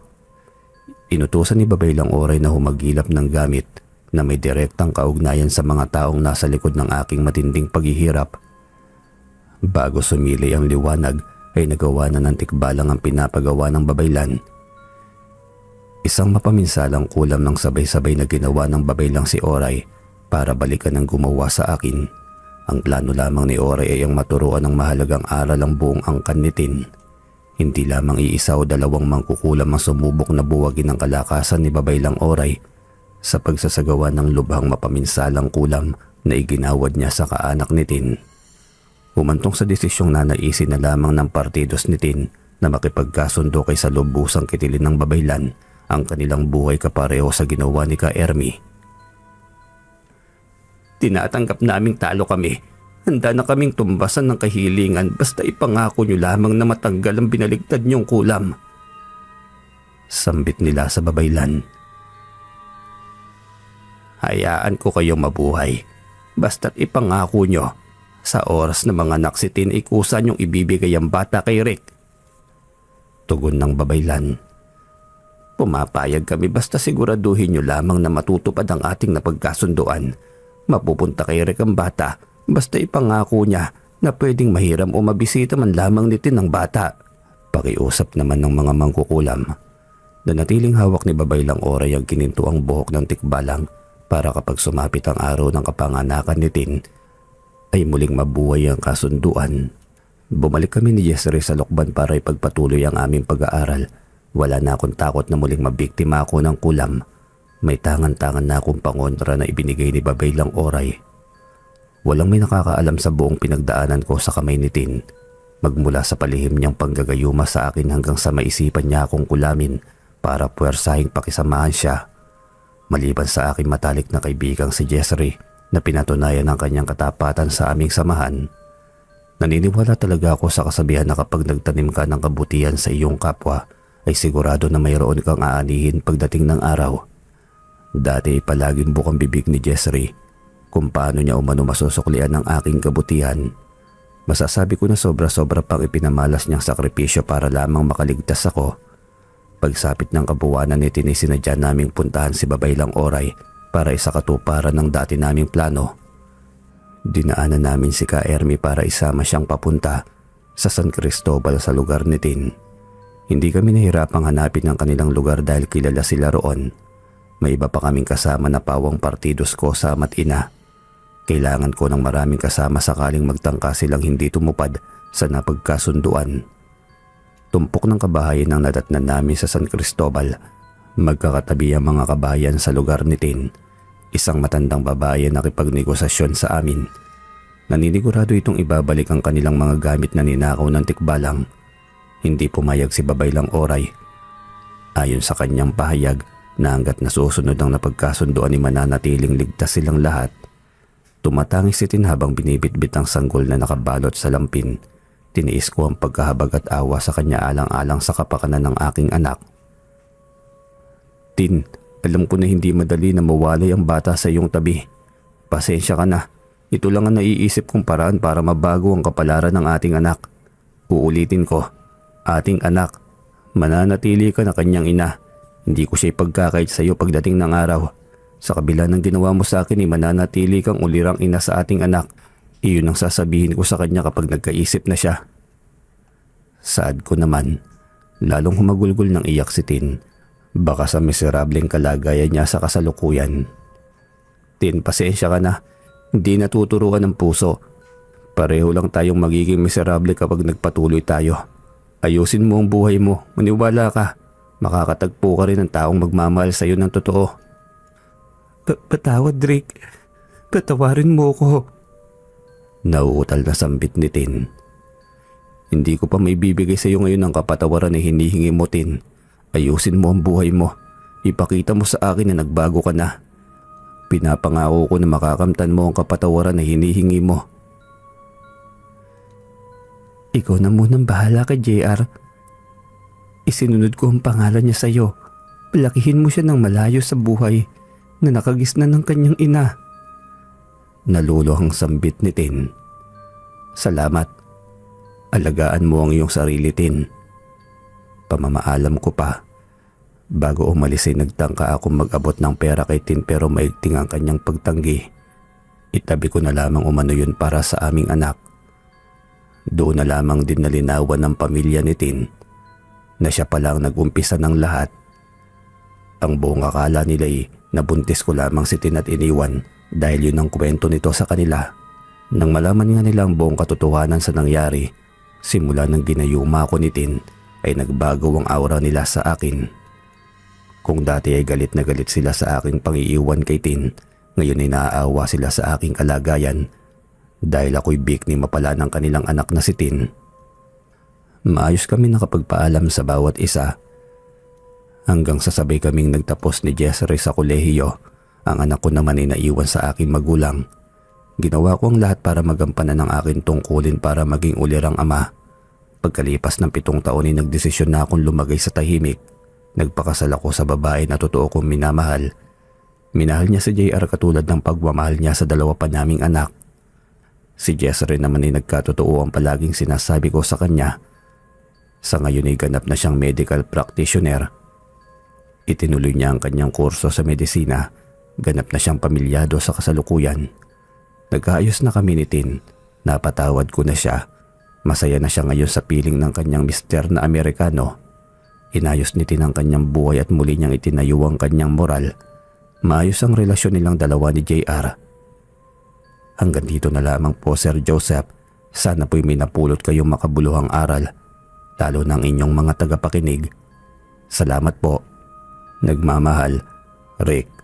Inutusan ni Babaylang Oray na humagilap ng gamit na may direktang kaugnayan sa mga taong nasa likod ng aking matinding paghihirap. Bago sumilay ang liwanag ay nagawa na ng tikbalang ang pinapagawa ng babaylan. Isang mapaminsalang kulam ng sabay-sabay na ginawa ng babaylang si Oray para balikan ang gumawa sa akin. Ang plano lamang ni Oray ay ang maturuan ng mahalagang aral ang buong angkan ni Tin. Hindi lamang iisa o dalawang mangkukulam ang sumubok na buwagin ang kalakasan ni Babaylang Oray sa pagsasagawa ng lubhang mapaminsalang kulam na iginawad niya sa kaanak ni Tin. Humantong sa desisyong nanaisin na lamang ng partidos ni Tin na makipagkasundo kay sa lubusang kitilin ng babaylan ang kanilang buhay kapareho sa ginawa ni ka Ermi. Tinatanggap naming talo kami. Handa na kaming tumbasan ng kahilingan basta ipangako nyo lamang na matanggal ang binaligtad niyong kulam. Sambit nila sa babaylan. Hayaan ko kayong mabuhay. Basta't ipangako nyo. Sa oras na mga naksitin ay kusa niyong ibibigay ang bata kay Rick. Tugon ng babaylan. Pumapayag kami basta siguraduhin nyo lamang na matutupad ang ating napagkasunduan. Mapupunta kay Rick ang bata basta ipangako niya na pwedeng mahiram o mabisita man lamang ni Tin ng bata. Pakiusap naman ng mga mangkukulam. Nanatiling hawak ni Babaylang Oray ang kinintuang buhok ng tikbalang para kapag sumapit ang araw ng kapanganakan ni Tin ay muling mabuhay ang kasunduan. Bumalik kami ni Jessere sa Lokban para ipagpatuloy ang aming pag-aaral. Wala na akong takot na muling mabiktima ako ng kulam. May tangan-tangan na akong pangontra na ibinigay ni Babaylang Oray. Walang may nakakaalam sa buong pinagdaanan ko sa kamay ni Tin. Magmula sa palihim niyang panggagayuma sa akin hanggang sa maisipan niya akong kulamin para puwersahing pakisamahan siya. Maliban sa aking matalik na kaibigang si Jessere na pinatunayan ang kanyang katapatan sa aming samahan, naniniwala talaga ako sa kasabihan na kapag nagtanim ka ng kabutihan sa iyong kapwa ay sigurado na mayroon kang aanihin pagdating ng araw. Dati palaging bukang bibig ni Jessere kung paano niya umano masusuklian ang aking kabutihan. Masasabi ko na sobra-sobra pang ipinamalas niyang sakripisyo para lamang makaligtas ako. Pagsapit ng kabuwanan ni Tin, sinadya naming puntahan si Babaylang Oray para isakatuparan ng dati naming plano. Dinaanan namin si ka Ermi para isama siyang papunta sa San Cristobal sa lugar ni Tin. Hindi kami nahirapang hanapin ang kanilang lugar dahil kilala sila roon. May iba pa kaming kasama na pawang partidos ko sa ama't ina. Kailangan ko ng maraming kasama sakaling magtangka silang hindi tumupad sa napagkasunduan. Tumpok ng kabahayan ang nadatnan namin sa San Cristobal. Magkakatabi ang mga kabayan sa lugar ni Tin. Isang matandang babae na nakipagnegosasyon sa amin. Naninigurado itong ibabalik ang kanilang mga gamit na ninakaw ng tikbalang. Hindi pumayag si Babaylang Oray. Ayon sa kanyang pahayag na hanggat nasusunod ang napagkasunduan ni mananatiling ligtas silang lahat. Tumatangis si Tin habang binibitbit ang sanggol na nakabalot sa lampin. Tiniis ko ang pagkahabag at awa sa kanya alang-alang sa kapakanan ng aking anak. Tin, alam ko na hindi madali na mawalay ang bata sa iyong tabi. Pasensya ka na. Ito lang ang naiisip kong paraan para mabago ang kapalaran ng ating anak. Uulitin ko, ating anak. Mananatili ka na kanyang ina. Hindi ko siya ipagkakait sa iyo pagdating ng araw. Sa kabila ng ginawa mo sa akin, mananatili kang ulirang ina sa ating anak. Iyon ang sasabihin ko sa kanya kapag nagkaisip na siya. Saad ko naman, lalong humagulgol ng iyak si Tin. Baka sa miserableng kalagayan niya sa kasalukuyan. Tin, pasensya ka na. Hindi natuturuan ng puso. Pareho lang tayong magiging miserable kapag nagpatuloy tayo. Ayusin mo ang buhay mo. Maniwala ka. Makakatagpo ka rin ng taong magmamahal sa iyo ng totoo. Patawad, Rick. Patawarin mo ko. Nauutal na sambit ni Tin. Hindi ko pa may bibigay sa iyo ngayon ang kapatawaran na hinihingi mo, Tin. Ayusin mo ang buhay mo. Ipakita mo sa akin na nagbago ka na. Pinapangako ko na makakamtan mo ang kapatawaran na hinihingi mo. Ikaw na munang bahala kay JR. Isinunod ko ang pangalan niya sa iyo. Palakihin mo siya ng malayo sa buhay na nakagisnan ng kanyang ina. Naluluhang sambit ni Tin. Salamat. Alagaan mo ang iyong sarili, Tin. Pamamaalam ko pa. Bago umalis ay nagtangka akong mag-abot ng pera kay Tin pero maigting ang kanyang pagtanggi. Itabi ko na lamang umano yun para sa aming anak. Doon na lamang din nalinawan ng pamilya ni Tin na siya pala ang nag-umpisa ng lahat. Ang buong akala nila ay nabuntis ko lamang si Tin at iniwan dahil yun ang kwento nito sa kanila. Nang malaman nga nila ang buong katotohanan sa nangyari, simula ng ginayuma ko ni Tin ay nagbago ang aura nila sa akin. Kung dati ay galit na galit sila sa aking pangiiwan kay Tin, ngayon ay naaawa sila sa aking kalagayan dahil ako'y biktima pala ng kanilang anak na si Tin. Maayos kami nakapagpaalam sa bawat isa. Hanggang sa sabay kaming nagtapos ni Jessere sa kolehiyo, ang anak ko naman ay naiwan sa aking magulang. Ginawa ko ang lahat para magampanan ang aking tungkulin para maging ulirang ama. Pagkalipas ng 7 taon ay nagdesisyon na akong lumagay sa tahimik. Nagpakasal ako sa babae na totoo kong minamahal. Minahal niya si JR katulad ng pagmamahal niya sa 2 pa naming anak. Si Jessere naman ay nagkatotoo ang palaging sinasabi ko sa kanya. Sa ngayon ay ganap na siyang medical practitioner. Itinuloy niya ang kanyang kurso sa medisina. Ganap na siyang pamilyado sa kasalukuyan. Nagkaayos na kami ni Tin. Napatawad ko na siya. Masaya na siya ngayon sa piling ng kanyang mister na Amerikano. Inayos ni Tin ang kanyang buhay at muli niyang itinayo ang kanyang moral. Maayos ang relasyon nilang dalawa ni JR. Hanggang dito na lamang po, Sir Joseph. Sana po'y may napulot kayong makabuluhang aral, lalo ng inyong mga tagapakinig. Salamat po. Nagmamahal, Rick.